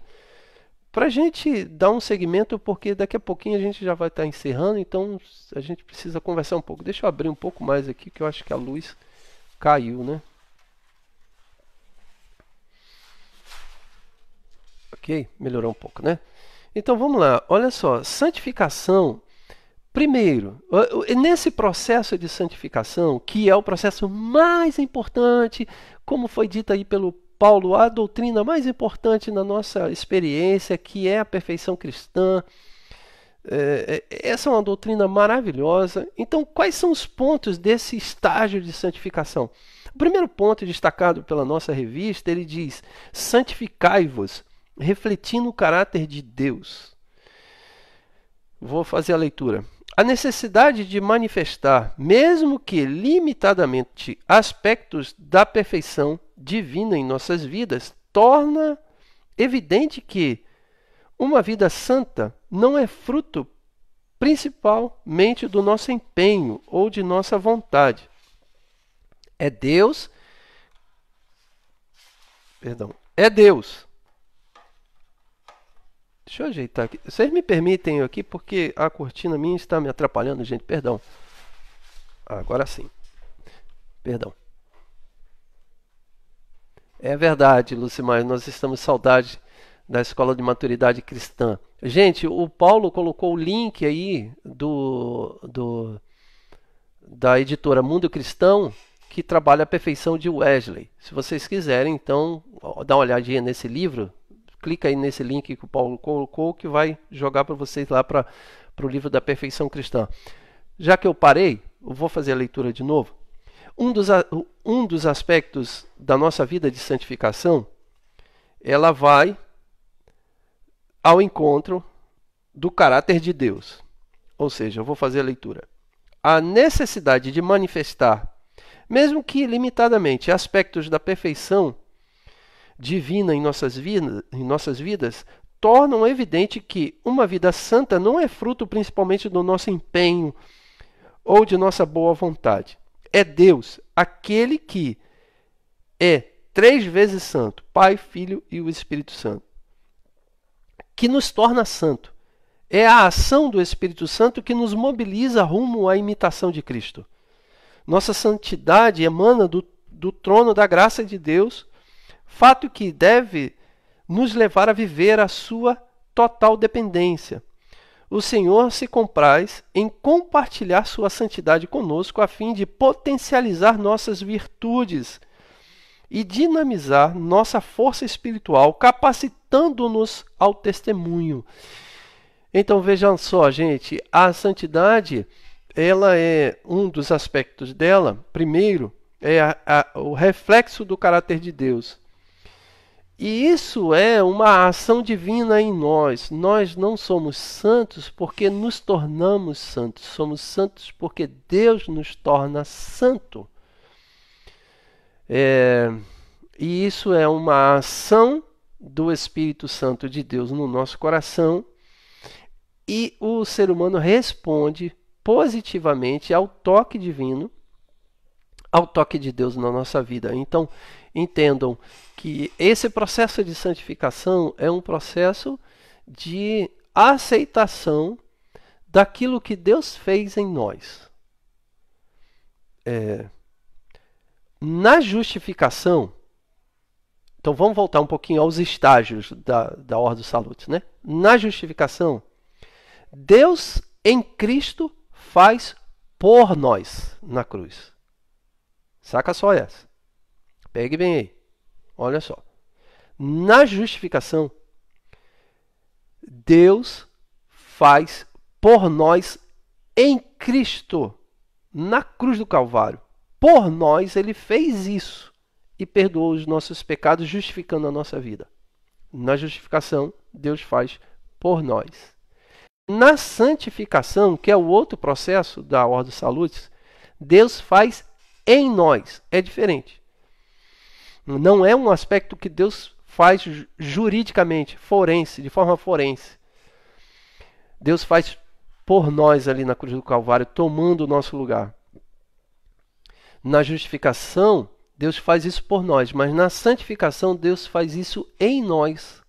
para a gente dar um segmento, porque daqui a pouquinho a gente já vai estar encerrando, então a gente precisa conversar um pouco. Deixa eu abrir um pouco mais aqui, que eu acho que a luz caiu, né? Ok? Melhorou um pouco, né? Então vamos lá, olha só, santificação. Primeiro, nesse processo de santificação, que é o processo mais importante, como foi dito aí pelo Paulo, a doutrina mais importante na nossa experiência, que é a perfeição cristã. Essa é uma doutrina maravilhosa. Então, quais são os pontos desse estágio de santificação? O primeiro ponto destacado pela nossa revista, ele diz: santificai-vos, refletindo o caráter de Deus. Vou fazer a leitura. A necessidade de manifestar, mesmo que limitadamente, aspectos da perfeição divina em nossas vidas torna evidente que Uma vida santa não é fruto principalmente do nosso empenho ou de nossa vontade. É Deus, é Deus. Deixa eu ajeitar aqui. Vocês me permitem aqui porque a cortina minha está me atrapalhando, gente, perdão. Agora sim. Perdão. É verdade, Lucimar, nós estamos saudade da Escola de Maturidade Cristã. Gente, o Paulo colocou o link aí da editora Mundo Cristão, que trabalha a perfeição de Wesley. Se vocês quiserem, então, dá uma olhadinha nesse livro, clica aí nesse link que o Paulo colocou, que vai jogar para vocês lá para o livro da perfeição cristã. Já que eu parei, eu vou fazer a leitura de novo. Um dos aspectos da nossa vida de santificação, ela vai ao encontro do caráter de Deus. Ou seja, eu vou fazer a leitura. A necessidade de manifestar, mesmo que limitadamente, aspectos da perfeição divina em nossas vidas, tornam evidente que uma vida santa não é fruto principalmente do nosso empenho ou de nossa boa vontade. É Deus, aquele que é 3 vezes santo, Pai, Filho e o Espírito Santo, que nos torna santo. É a ação do Espírito Santo que nos mobiliza rumo à imitação de Cristo. Nossa santidade emana do trono da graça de Deus, fato que deve nos levar a viver a sua total dependência. O Senhor se compraz em compartilhar sua santidade conosco a fim de potencializar nossas virtudes e dinamizar nossa força espiritual, capacitando-nos ao testemunho. Então vejam só, gente, a santidade, ela é um dos aspectos dela. Primeiro, é o reflexo do caráter de Deus. E isso é uma ação divina em nós. Nós não somos santos porque nos tornamos santos. Somos santos porque Deus nos torna santo. E isso é uma ação do Espírito Santo de Deus no nosso coração. E o ser humano responde positivamente ao toque divino, ao toque de Deus na nossa vida. Então, entendam que esse processo de santificação é um processo de aceitação daquilo que Deus fez em nós. Na justificação, então vamos voltar um pouquinho aos estágios da Ordo Salutis, né? Na justificação, Deus em Cristo faz por nós na cruz. Saca só essa. Pegue bem aí. Olha só. Na justificação, Deus faz por nós em Cristo, na cruz do Calvário. Por nós, Ele fez isso e perdoou os nossos pecados, justificando a nossa vida. Na justificação, Deus faz por nós. Na santificação, que é o outro processo da Ordo Salutis, Deus faz em nós. É diferente. Não é um aspecto que Deus faz juridicamente, forense, de forma forense. Deus faz por nós ali na cruz do Calvário, tomando o nosso lugar. Na justificação, Deus faz isso por nós, mas na santificação, Deus faz isso em nós,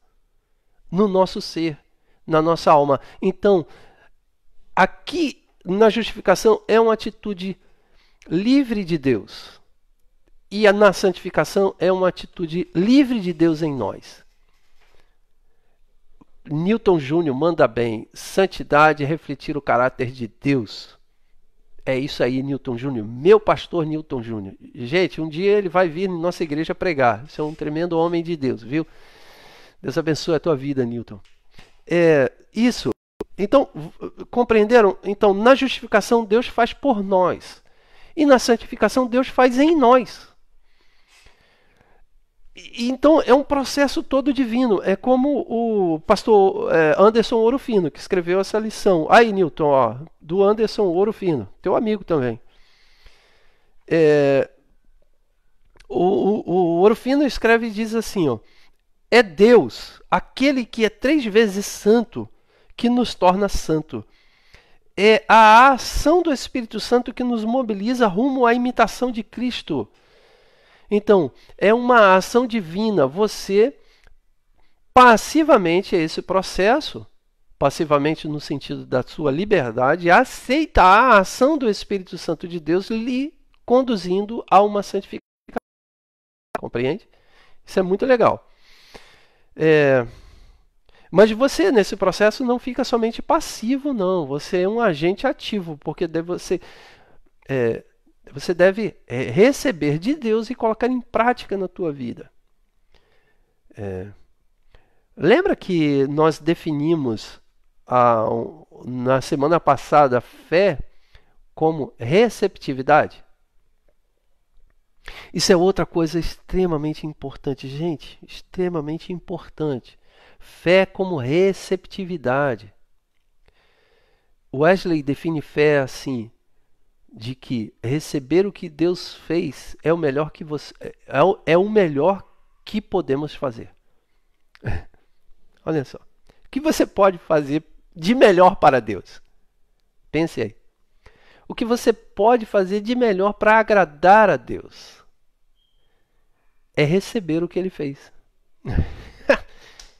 no nosso ser, na nossa alma. Então, aqui na justificação é uma atitude livre de Deus. E na santificação é uma atitude livre de Deus em nós. Newton Júnior manda bem. Santidade é refletir o caráter de Deus. É isso aí, Newton Júnior. Meu pastor Newton Júnior. Gente, um dia ele vai vir em nossa igreja pregar. Você é um tremendo homem de Deus, viu? Deus abençoe a tua vida, Newton. Isso. Então, compreenderam? Então, na justificação, Deus faz por nós. E na santificação, Deus faz em nós. Então, é um processo todo divino. É como o pastor Anderson Ouro Fino, que escreveu essa lição. Aí, Newton, ó, do Anderson Ouro Fino, teu amigo também. O Ouro Fino escreve e diz assim, ó, é Deus, aquele que é 3 vezes santo, que nos torna santo. É a ação do Espírito Santo que nos mobiliza rumo à imitação de Cristo. Então, é uma ação divina. Você passivamente é esse processo, passivamente no sentido da sua liberdade, aceita a ação do Espírito Santo de Deus lhe conduzindo a uma santificação. Compreende? Isso é muito legal. Mas você, nesse processo, não fica somente passivo, não. Você é um agente ativo, porque você deve receber de Deus e colocar em prática na tua vida. Lembra que nós definimos na semana passada fé como receptividade? Isso é outra coisa extremamente importante, gente, extremamente importante. Fé como receptividade. Wesley define fé assim, de que receber o que Deus fez é o melhor que é o melhor que podemos fazer. Olha só. O que você pode fazer de melhor para Deus? Pense aí. O que você pode fazer de melhor para agradar a Deus? É receber o que Ele fez.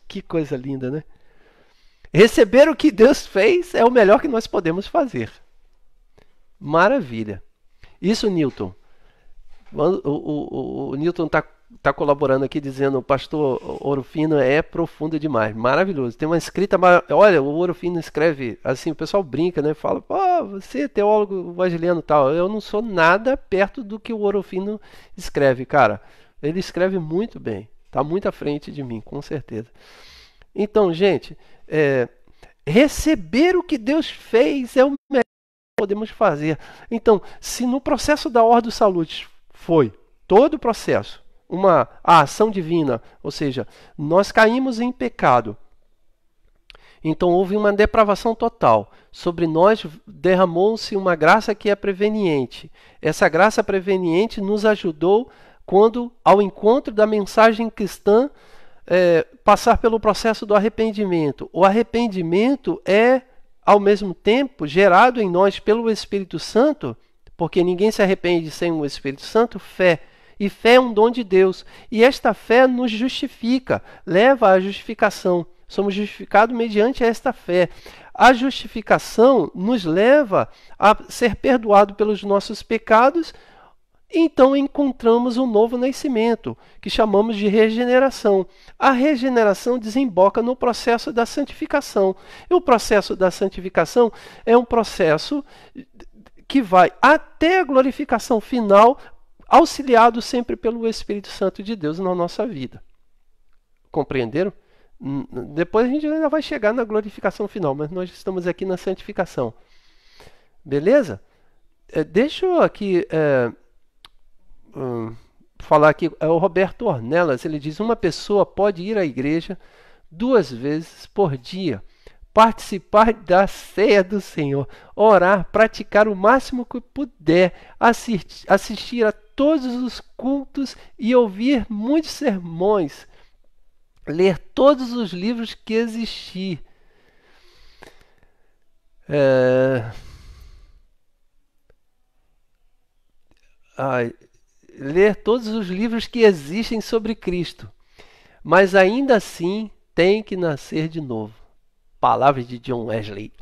Que coisa linda, né? Receber o que Deus fez é o melhor que nós podemos fazer. Maravilha. Isso, Newton. O Newton está colaborando aqui dizendo: o pastor Ouro Fino é profundo demais. Maravilhoso. Tem uma escrita. Olha, o Ouro Fino escreve assim, o pessoal brinca, né? Fala: você é teólogo wesleyano e tal. Eu não sou nada perto do que o Ouro Fino escreve, cara. Ele escreve muito bem. Está muito à frente de mim, com certeza. Então, gente, receber o que Deus fez é o melhor que podemos fazer. Então, se no processo da Ordo Salutis foi todo o processo a ação divina, ou seja, nós caímos em pecado, então houve uma depravação total. Sobre nós derramou-se uma graça que é preveniente. Essa graça preveniente nos ajudou quando, ao encontro da mensagem cristã, passar pelo processo do arrependimento. O arrependimento é, ao mesmo tempo, gerado em nós pelo Espírito Santo, porque ninguém se arrepende sem o Espírito Santo, fé. E fé é um dom de Deus. E esta fé nos justifica, leva à justificação. Somos justificados mediante esta fé. A justificação nos leva a ser perdoado pelos nossos pecados. Então encontramos um novo nascimento, que chamamos de regeneração. A regeneração desemboca no processo da santificação. E o processo da santificação é um processo que vai até a glorificação final, auxiliado sempre pelo Espírito Santo de Deus na nossa vida. Compreenderam? Depois a gente ainda vai chegar na glorificação final, mas nós estamos aqui na santificação. Beleza? Deixa eu aqui... falar aqui, o Roberto Ornelas, ele diz: uma pessoa pode ir à igreja 2 vezes por dia, participar da ceia do Senhor, orar, praticar o máximo que puder, assistir a todos os cultos e ouvir muitos sermões, ler todos os livros que existir. Ler todos os livros que existem sobre Cristo, mas ainda assim tem que nascer de novo. Palavras de John Wesley.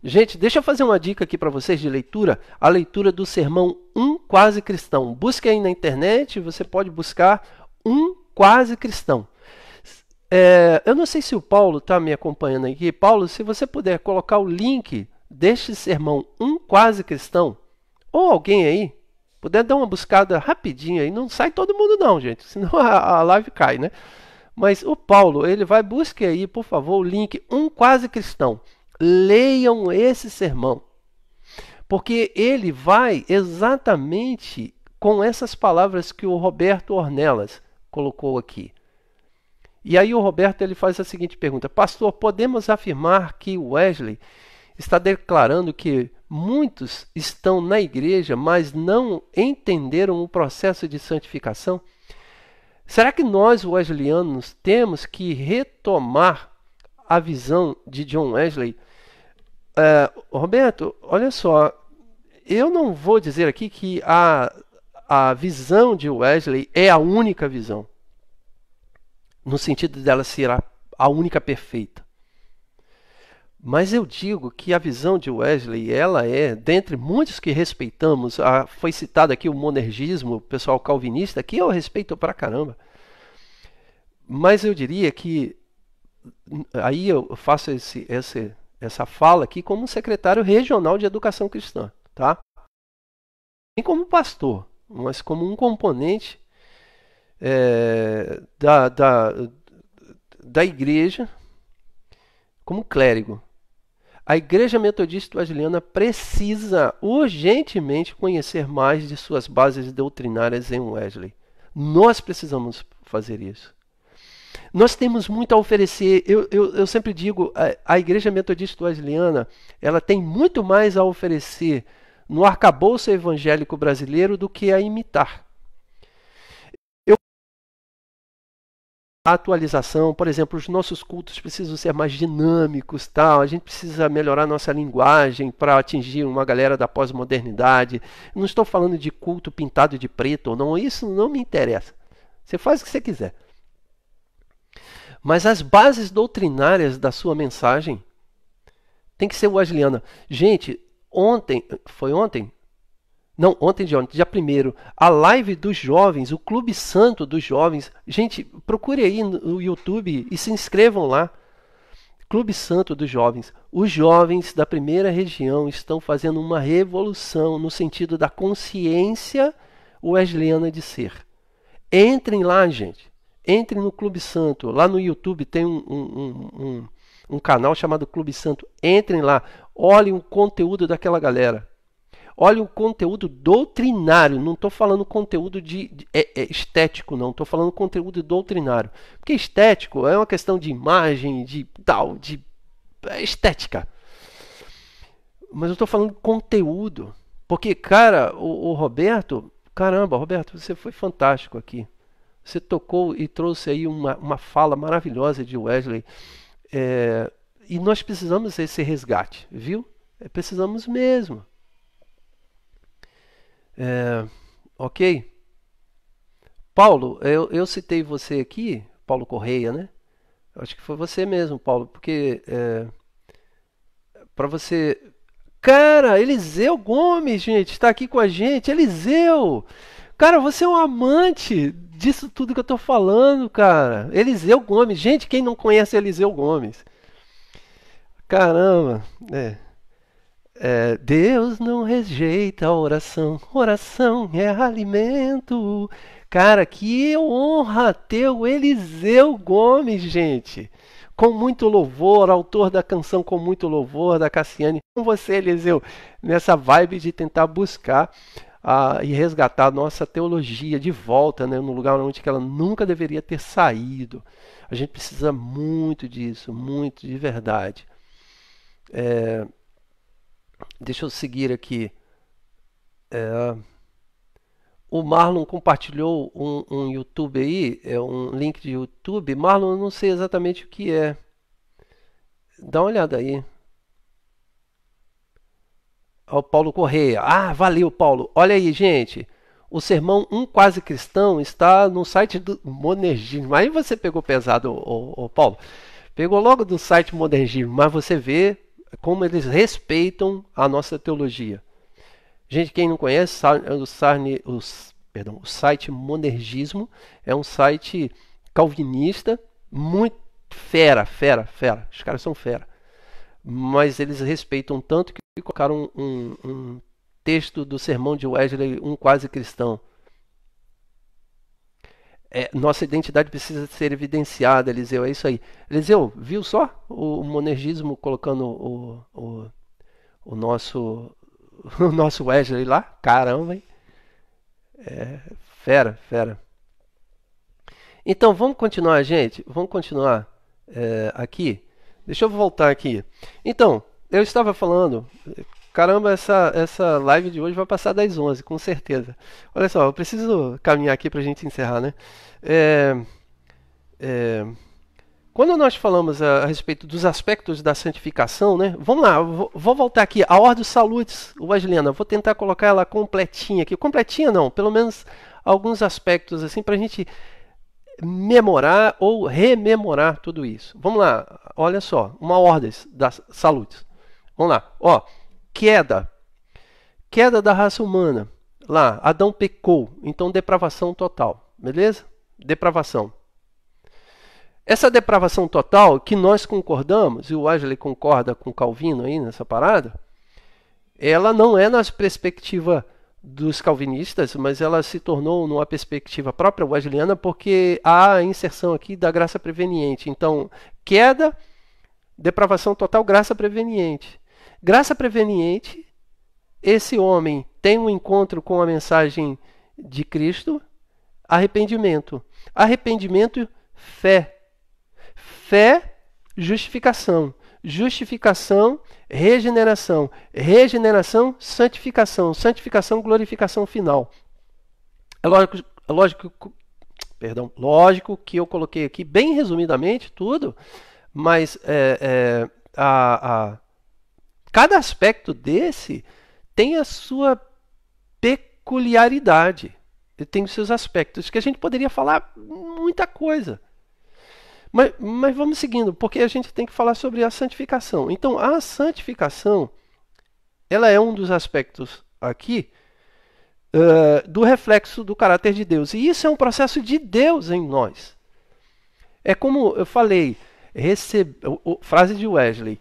Gente, deixa eu fazer uma dica aqui para vocês de leitura. A leitura do sermão Um Quase Cristão. Busque aí na internet, você pode buscar Um Quase Cristão. Eu não sei se o Paulo está me acompanhando aqui. Paulo, se você puder colocar o link deste sermão Um Quase Cristão, ou alguém aí puder dar uma buscada rapidinho aí, não sai todo mundo não, gente, senão a live cai, né? Mas o Paulo, ele vai, busque aí, por favor, o link Um Quase Cristão. Leiam esse sermão, porque ele vai exatamente com essas palavras que o Roberto Ornelas colocou aqui. E aí o Roberto, ele faz a seguinte pergunta: pastor, podemos afirmar que Wesley está declarando que muitos estão na igreja, mas não entenderam o processo de santificação? Será que nós, wesleyanos, temos que retomar a visão de John Wesley? Roberto, olha só, eu não vou dizer aqui que a visão de Wesley é a única visão, no sentido dela ser a única perfeita. Mas eu digo que a visão de Wesley, ela é, dentre muitos que respeitamos, foi citado aqui o monergismo, o pessoal calvinista, que eu respeito pra caramba. Mas eu diria que, aí eu faço essa fala aqui como secretário regional de educação cristã, tá? Nem como pastor, mas como um componente é, da, da, da igreja, como clérigo. A Igreja Metodista Wesleyana precisa urgentemente conhecer mais de suas bases doutrinárias em Wesley. Nós precisamos fazer isso. Nós temos muito a oferecer. Eu sempre digo, a Igreja Metodista Wesleyana, ela tem muito mais a oferecer no arcabouço evangélico brasileiro do que a imitar. A atualização, por exemplo, os nossos cultos precisam ser mais dinâmicos, tal. A gente precisa melhorar nossa linguagem para atingir uma galera da pós-modernidade. Não estou falando de culto pintado de preto ou não, isso não me interessa. Você faz o que você quiser. Mas as bases doutrinárias da sua mensagem tem que ser wesleyana. Gente, foi ontem? Não, ontem de ontem, dia 1º, a live dos jovens, o Clube Santo dos Jovens. Gente, procure aí no YouTube e se inscrevam lá. Clube Santo dos Jovens. Os jovens da primeira região estão fazendo uma revolução no sentido da consciência wesleyana de ser. Entrem lá, gente. Entrem no Clube Santo. Lá no YouTube tem um canal chamado Clube Santo. Entrem lá. Olhem o conteúdo daquela galera. Olha o conteúdo doutrinário, não estou falando conteúdo estético, não. Estou falando conteúdo doutrinário. Porque estético é uma questão de imagem, de estética. Mas eu estou falando de conteúdo. Porque, cara, o Roberto... Caramba, Roberto, você foi fantástico aqui. Você tocou e trouxe aí uma fala maravilhosa de Wesley. E nós precisamos desse resgate, viu? Precisamos mesmo. Ok? Paulo, eu citei você aqui, Paulo Correia, né? Acho que foi você mesmo, Paulo, porque para você... Cara, Eliseu Gomes, gente, está aqui com a gente. Eliseu! Cara, você é um amante disso tudo que eu tô falando, cara. Eliseu Gomes. Gente, quem não conhece Eliseu Gomes? Caramba, Deus não rejeita a oração, oração é alimento. Cara, que honra ter o Eliseu Gomes, gente. Com muito louvor, autor da canção Com Muito Louvor, da Cassiane. Com você, Eliseu, nessa vibe de tentar buscar e resgatar a nossa teologia de volta, né, no lugar onde ela nunca deveria ter saído. A gente precisa muito disso, muito de verdade. Deixa eu seguir aqui. O Marlon compartilhou um YouTube aí, um link de YouTube. Marlon, eu não sei exatamente o que é. Dá uma olhada aí. O Paulo Correia. Ah, valeu, Paulo. Olha aí, gente. O sermão Um Quase Cristão está no site do Monergismo. Aí você pegou pesado, o Paulo. Pegou logo do site Monergismo, mas você vê como eles respeitam a nossa teologia. Gente, quem não conhece, o site Monergismo é um site calvinista, muito fera. Os caras são fera. Mas eles respeitam tanto que colocaram um texto do sermão de Wesley, Um Quase Cristão. Nossa identidade precisa ser evidenciada, Eliseu, é isso aí. Eliseu, viu só o monergismo colocando o nosso Wesley lá? Caramba, hein? Fera. Então, vamos continuar, gente? Vamos continuar aqui. Deixa eu voltar aqui. Então, eu estava falando Caramba, essa live de hoje vai passar das 11, com certeza. Olha só, eu preciso caminhar aqui para a gente encerrar, né? É, é, Quando nós falamos a respeito dos aspectos da santificação, né? Vamos lá, vou voltar aqui. A Ordo Salutis, Wesleyana, vou tentar colocar ela completinha aqui. Completinha não, pelo menos alguns aspectos assim para a gente memorar ou rememorar tudo isso. Vamos lá, olha só, uma ordem da Salutis. Vamos lá, ó, queda da raça humana. Lá, Adão pecou, então depravação total, beleza? Depravação. Essa depravação total, que nós concordamos, e o Wesley concorda com Calvino aí nessa parada, ela não é na perspectiva dos calvinistas, mas ela se tornou numa perspectiva própria wesleyana, porque há a inserção aqui da graça preveniente. Então, queda, depravação total, graça preveniente. Graça preveniente, esse homem tem um encontro com a mensagem de Cristo, arrependimento. Arrependimento, fé. Fé, justificação. Justificação, regeneração. Regeneração, santificação. Santificação, glorificação final. Lógico que eu coloquei aqui bem resumidamente tudo, mas cada aspecto desse tem a sua peculiaridade. Ele tem os seus aspectos, que a gente poderia falar muita coisa. Mas vamos seguindo, porque a gente tem que falar sobre a santificação. Então, a santificação, ela é um dos aspectos aqui do reflexo do caráter de Deus. E isso é um processo de Deus em nós. É como eu falei, frase de Wesley,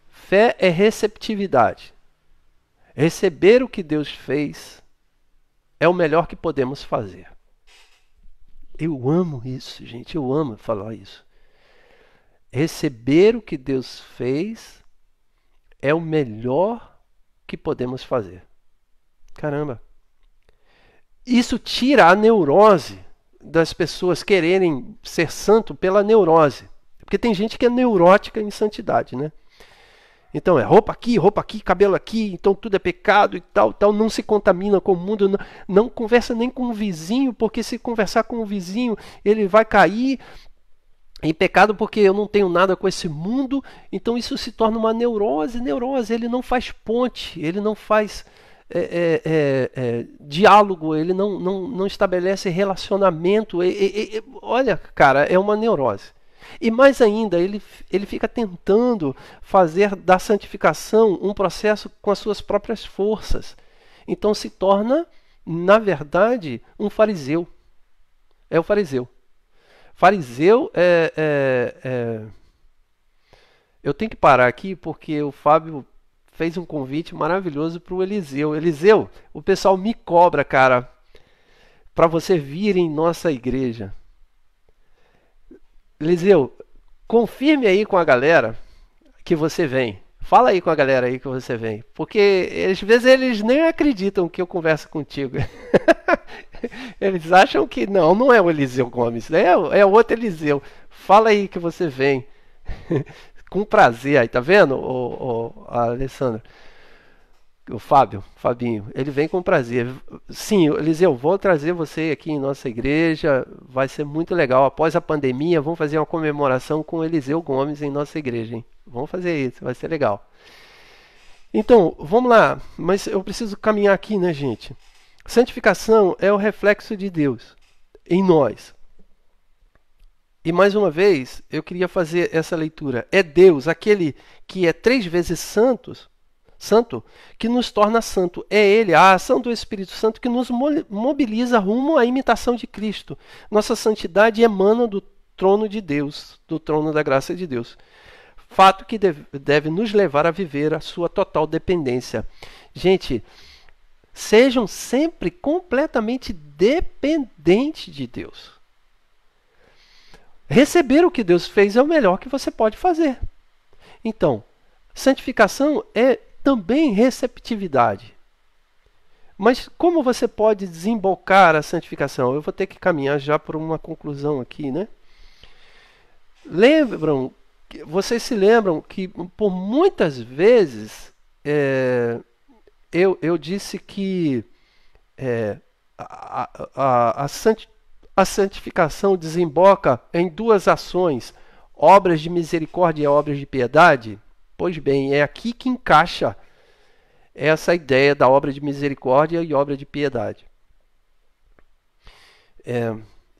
fé é receptividade. Receber o que Deus fez é o melhor que podemos fazer. Eu amo isso, gente. Eu amo falar isso. Receber o que Deus fez é o melhor que podemos fazer. Caramba. Isso tira a neurose das pessoas quererem ser santo pela neurose. Porque tem gente que é neurótica em santidade, né? Então é roupa aqui, cabelo aqui, então tudo é pecado e tal, não se contamina com o mundo, não conversa nem com o vizinho, porque se conversar com o vizinho, ele vai cair em pecado porque eu não tenho nada com esse mundo, então isso se torna uma neurose, ele não faz ponte, ele não faz diálogo, ele não estabelece relacionamento, olha, cara, é uma neurose. E mais ainda, ele fica tentando fazer da santificação um processo com as suas próprias forças. Então se torna, na verdade, um fariseu. É o fariseu. Fariseu Eu tenho que parar aqui porque o Fábio fez um convite maravilhoso para o Eliseu. Eliseu, o pessoal me cobra, cara, para você vir em nossa igreja. Eliseu, confirme aí com a galera que você vem. Fala aí com a galera aí que você vem. Porque às vezes eles nem acreditam que eu converso contigo. Eles acham que não é o Eliseu Gomes, é o outro Eliseu. Fala aí que você vem. Com prazer aí, tá vendo, o Alessandro? O Fabinho, ele vem com prazer. Sim, Eliseu, vou trazer você aqui em nossa igreja, vai ser muito legal. Após a pandemia, vamos fazer uma comemoração com Eliseu Gomes em nossa igreja, hein? Vamos fazer isso, vai ser legal. Então, vamos lá, mas eu preciso caminhar aqui, né, gente? Santificação é o reflexo de Deus em nós. E mais uma vez, eu queria fazer essa leitura. É Deus, aquele que é 3 vezes santo, que nos torna santo. É Ele, a ação do Espírito Santo, que nos mobiliza rumo à imitação de Cristo. Nossa santidade emana do trono de Deus, do trono da graça de Deus. Fato que deve nos levar a viver a sua total dependência. Gente, sejam sempre completamente dependentes de Deus. Receber o que Deus fez é o melhor que você pode fazer. Então, santificação é também receptividade. Mas como você pode desembocar a santificação? Eu vou ter que caminhar já por uma conclusão aqui, né? Vocês se lembram que por muitas vezes é, eu disse que é, a santificação desemboca em duas ações, obras de misericórdia e obras de piedade. Pois bem, é aqui que encaixa essa ideia da obra de misericórdia e obra de piedade.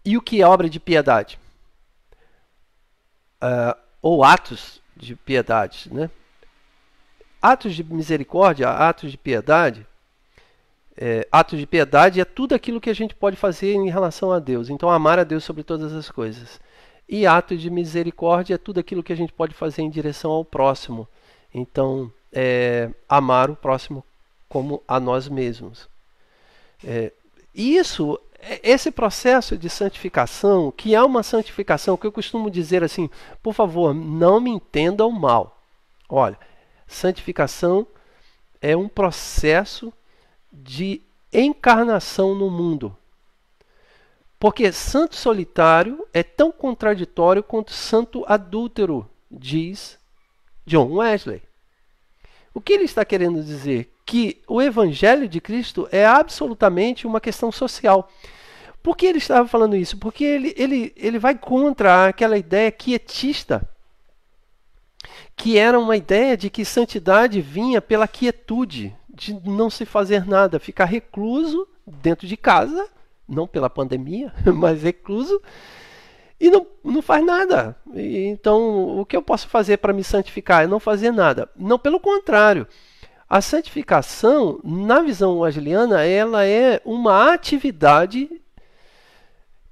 E o que é obra de piedade? Ou atos de piedade, né? Atos de misericórdia, atos de piedade, atos de piedade é tudo aquilo que a gente pode fazer em relação a Deus. Então, amar a Deus sobre todas as coisas. E atos de misericórdia é tudo aquilo que a gente pode fazer em direção ao próximo. Então, amar o próximo como a nós mesmos. Esse processo de santificação, que é uma santificação que eu costumo dizer assim, por favor, não me entendam mal. Olha, santificação é um processo de encarnação no mundo. Porque santo solitário é tão contraditório quanto santo adúltero, diz John Wesley. O que ele está querendo dizer? Que o Evangelho de Cristo é absolutamente uma questão social. Por que ele estava falando isso? Porque ele vai contra aquela ideia quietista, que era uma ideia de que santidade vinha pela quietude, de não se fazer nada, ficar recluso dentro de casa, não pela pandemia, mas recluso, e não faz nada. Então, o que eu posso fazer para me santificar? É não fazer nada. Não, pelo contrário. A santificação, na visão wesleyana, ela é uma atividade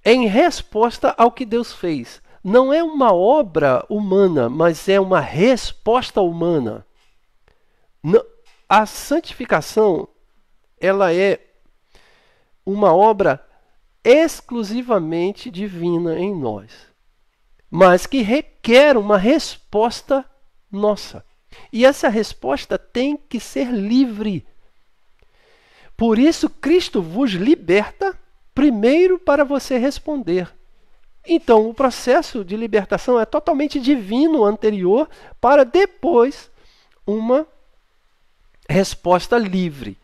em resposta ao que Deus fez. Não é uma obra humana, mas é uma resposta humana. A santificação, ela é uma obra exclusivamente divina em nós, mas que requer uma resposta nossa. E essa resposta tem que ser livre. Por isso, Cristo vos liberta primeiro para você responder. Então, o processo de libertação é totalmente divino anterior para depois uma resposta livre.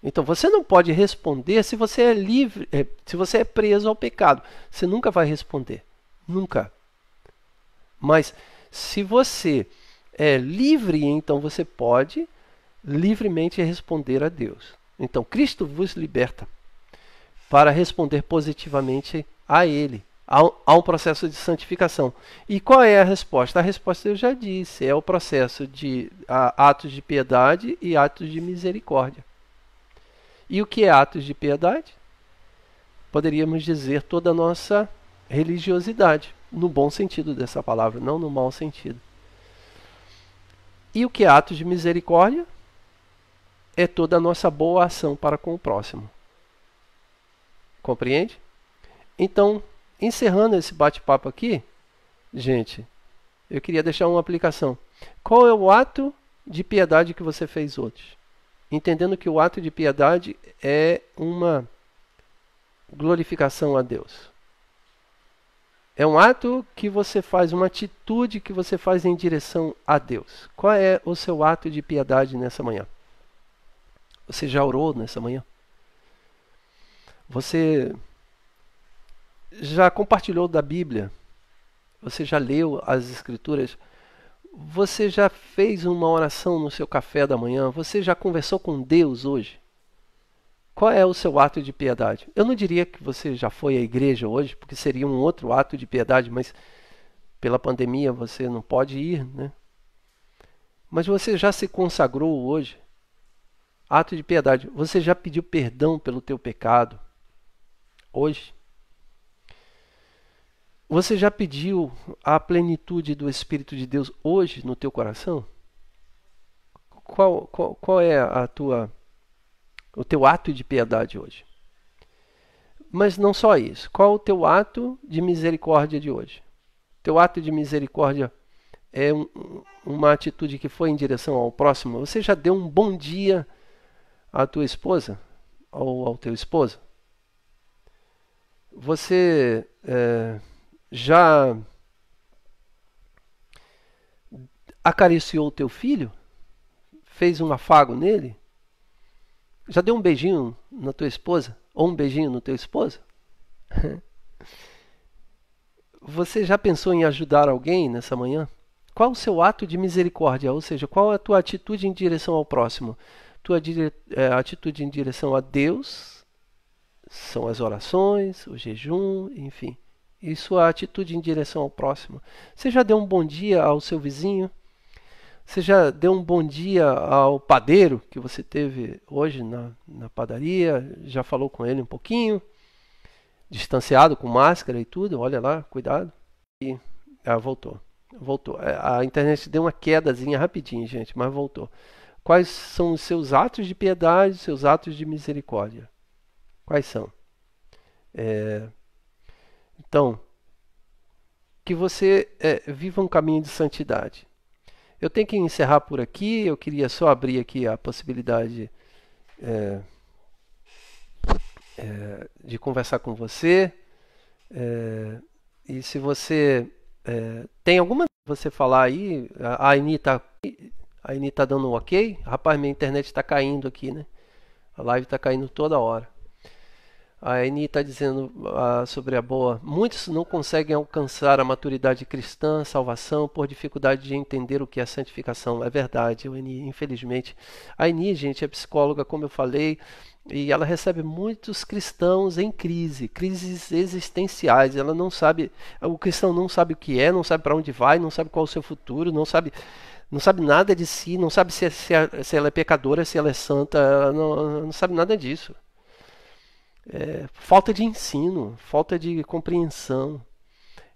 Então, você não pode responder se você é livre, se você é preso ao pecado. Você nunca vai responder. Nunca. Mas se você é livre, então você pode livremente responder a Deus. Então, Cristo vos liberta para responder positivamente a Ele. Há um processo de santificação. E qual é a resposta? A resposta eu já disse, é o processo de atos de piedade e atos de misericórdia. E o que é atos de piedade? Poderíamos dizer toda a nossa religiosidade, no bom sentido dessa palavra, não no mau sentido. E o que é atos de misericórdia? É toda a nossa boa ação para com o próximo. Compreende? Então, encerrando esse bate-papo aqui, gente, eu queria deixar uma aplicação. Qual é o ato de piedade que você fez hoje? Entendendo que o ato de piedade é uma glorificação a Deus. É um ato que você faz, uma atitude que você faz em direção a Deus. Qual é o seu ato de piedade nessa manhã? Você já orou nessa manhã? Você já compartilhou da Bíblia? Você já leu as Escrituras? Você já fez uma oração no seu café da manhã? Você já conversou com Deus hoje? Qual é o seu ato de piedade? Eu não diria que você já foi à igreja hoje, porque seria um outro ato de piedade, mas pela pandemia você não pode ir, né? Mas você já se consagrou hoje? Ato de piedade. Você já pediu perdão pelo teu pecado hoje? Você já pediu a plenitude do Espírito de Deus hoje no teu coração? Qual é o teu ato de piedade hoje? Mas não só isso. Qual o teu ato de misericórdia de hoje? Teu ato de misericórdia é uma atitude que foi em direção ao próximo? Você já deu um bom dia à tua esposa ou ao teu esposo? Você já acariciou o teu filho? fez um afago nele? Já deu um beijinho na tua esposa? Ou um beijinho no teu esposo? Você já pensou em ajudar alguém nessa manhã? Qual o seu ato de misericórdia? Ou seja, qual a tua atitude em direção ao próximo? Atitude em direção a Deus são as orações, o jejum, enfim. E sua atitude em direção ao próximo? Você já deu um bom dia ao seu vizinho? Você já deu um bom dia ao padeiro que você teve hoje na padaria? Já falou com ele um pouquinho? Distanciado, com máscara e tudo? Olha lá, cuidado. E voltou. Voltou. A internet deu uma quedazinha rapidinho, gente, mas voltou. Quais são os seus atos de piedade, os seus atos de misericórdia? Quais são? Então, que você viva um caminho de santidade. Eu tenho que encerrar por aqui. Eu queria só abrir aqui a possibilidade de conversar com você. E se você tem alguma coisa você falar aí, a Aini tá dando um ok. Rapaz, minha internet está caindo aqui, né? A live está caindo toda hora. A Aini está dizendo sobre a boa. Muitos não conseguem alcançar a maturidade cristã, salvação, por dificuldade de entender o que é santificação. É verdade, Aini, infelizmente. A Aini, gente, é psicóloga, como eu falei, e ela recebe muitos cristãos em crises existenciais. Ela não sabe, o cristão não sabe o que é, não sabe para onde vai, não sabe qual é o seu futuro, não sabe nada de si, não sabe se ela é pecadora, se ela é santa, ela não sabe nada disso. Falta de ensino, falta de compreensão.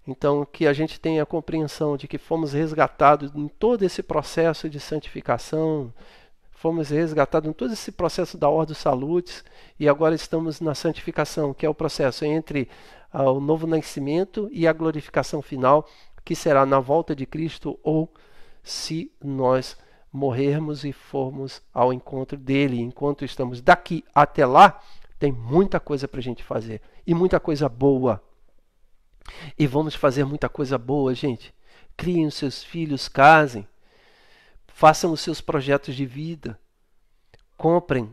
Então, que a gente tenha a compreensão de que fomos resgatados em todo esse processo de santificação, fomos resgatados em todo esse processo da Ordo Salutis, e agora estamos na santificação, que é o processo entre o novo nascimento e a glorificação final, que será na volta de Cristo, ou se nós morrermos e formos ao encontro dele. Enquanto estamos daqui até lá, tem muita coisa para a gente fazer, e muita coisa boa. E vamos fazer muita coisa boa, gente. Criem os seus filhos, casem, façam os seus projetos de vida, comprem,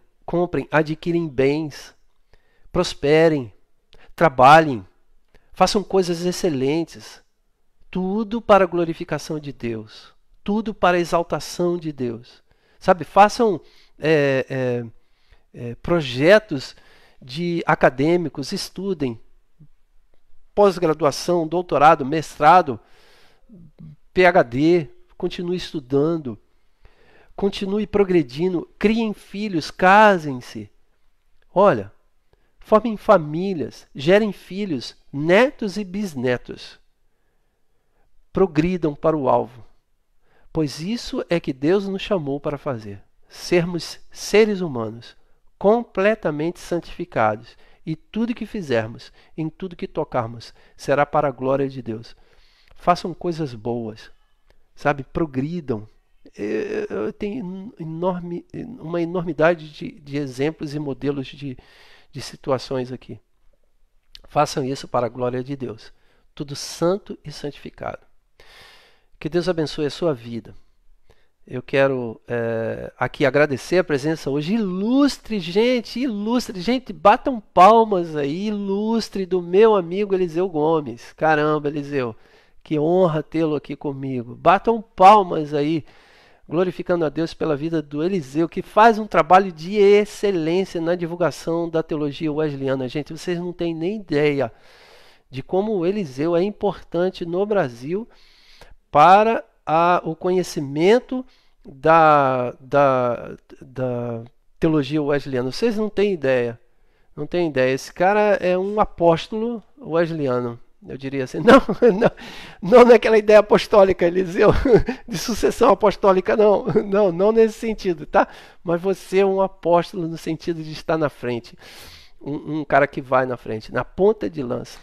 adquirem bens, prosperem, trabalhem, façam coisas excelentes, tudo para a glorificação de Deus, tudo para a exaltação de Deus. Sabe, façam projetos de acadêmicos, estudem, pós-graduação, doutorado, mestrado, PhD, continue estudando, continue progredindo, criem filhos, casem-se. Olha, formem famílias, gerem filhos, netos e bisnetos. Progridam para o alvo, pois isso é que Deus nos chamou para fazer, sermos seres humanos, completamente santificados, e tudo que fizermos, em tudo que tocarmos, será para a glória de Deus. Façam coisas boas, sabe? Progridam. Eu tenho uma enormidade de exemplos e modelos de situações aqui. Façam isso para a glória de Deus. Tudo santo e santificado. Que Deus abençoe a sua vida. Eu quero aqui agradecer a presença hoje ilustre, gente, batam palmas aí, ilustre do meu amigo Eliseu Gomes. Caramba, Eliseu, que honra tê-lo aqui comigo. Batam palmas aí, glorificando a Deus pela vida do Eliseu, que faz um trabalho de excelência na divulgação da teologia wesleyana. Gente, vocês não têm nem ideia de como o Eliseu é importante no Brasil para o conhecimento da teologia wesleyana. Vocês não têm ideia. Não têm ideia. Esse cara é um apóstolo wesleyano. Eu diria assim. Não naquela ideia apostólica, Eliseu, de sucessão apostólica, não. Não nesse sentido, tá? Mas você é um apóstolo no sentido de estar na frente. Um cara que vai na frente, na ponta de lança.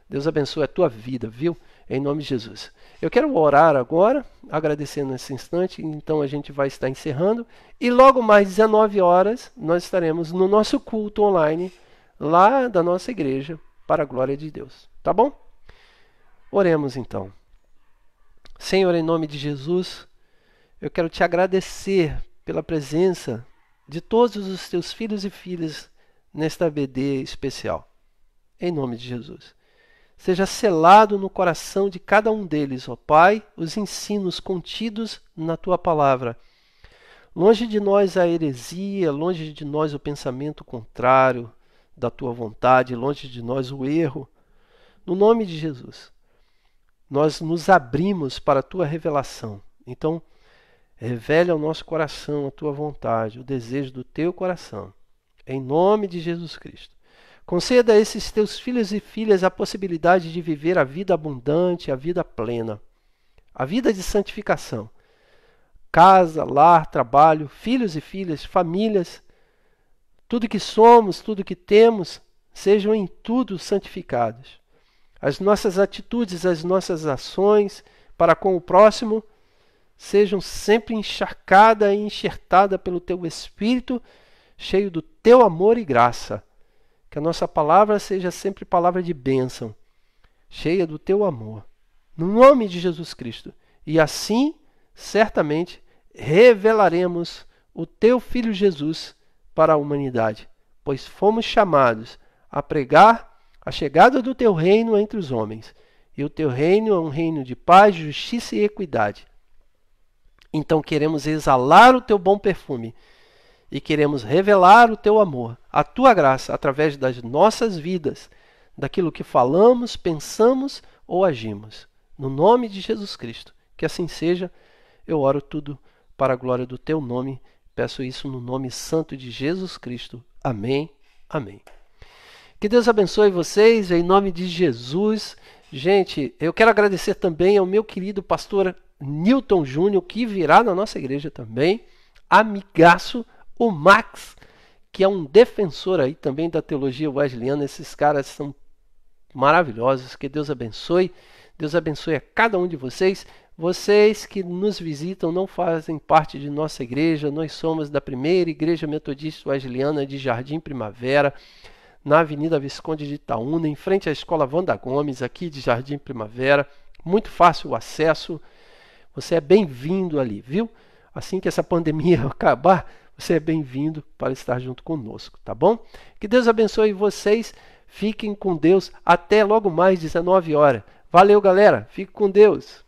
Deus abençoe a tua vida, viu? Em nome de Jesus. Eu quero orar agora, agradecendo nesse instante, então a gente vai estar encerrando. E logo mais 19 horas, nós estaremos no nosso culto online, lá da nossa igreja, para a glória de Deus. Tá bom? Oremos então. Senhor, em nome de Jesus, eu quero te agradecer pela presença de todos os teus filhos e filhas nesta BD especial. Em nome de Jesus. Seja selado no coração de cada um deles, ó Pai, os ensinos contidos na tua palavra. Longe de nós a heresia, longe de nós o pensamento contrário da tua vontade, longe de nós o erro. No nome de Jesus, nós nos abrimos para a tua revelação. Então, revele ao nosso coração a tua vontade, o desejo do teu coração. Em nome de Jesus Cristo. Conceda a esses teus filhos e filhas a possibilidade de viver a vida abundante, a vida plena, a vida de santificação. Casa, lar, trabalho, filhos e filhas, famílias, tudo que somos, tudo que temos, sejam em tudo santificados. As nossas atitudes, as nossas ações para com o próximo sejam sempre encharcadas e enxertadas pelo teu Espírito, cheio do teu amor e graça. Que a nossa palavra seja sempre palavra de bênção, cheia do teu amor. No nome de Jesus Cristo. E assim, certamente, revelaremos o teu Filho Jesus para a humanidade, pois fomos chamados a pregar a chegada do teu reino entre os homens. E o teu reino é um reino de paz, justiça e equidade. Então queremos exalar o teu bom perfume e queremos revelar o teu amor, a tua graça, através das nossas vidas, daquilo que falamos, pensamos ou agimos. No nome de Jesus Cristo. Que assim seja. Eu oro tudo para a glória do teu nome. Peço isso no nome santo de Jesus Cristo. Amém. Amém. Que Deus abençoe vocês em nome de Jesus. Gente, eu quero agradecer também ao meu querido pastor Newton Júnior, que virá na nossa igreja também. Amigaço, o Max, que é um defensor aí também da teologia wesleyana. Esses caras são maravilhosos. Que Deus abençoe. Deus abençoe a cada um de vocês. Vocês que nos visitam não fazem parte de nossa igreja. Nós somos da primeira igreja metodista wesleyana de Jardim Primavera, na Avenida Visconde de Itaúna, em frente à Escola Wanda Gomes, aqui de Jardim Primavera. Muito fácil o acesso. Você é bem-vindo ali, viu? Assim que essa pandemia acabar, você é bem-vindo para estar junto conosco, tá bom? Que Deus abençoe vocês. Fiquem com Deus. Até logo mais, 19 horas. Valeu, galera. Fique com Deus.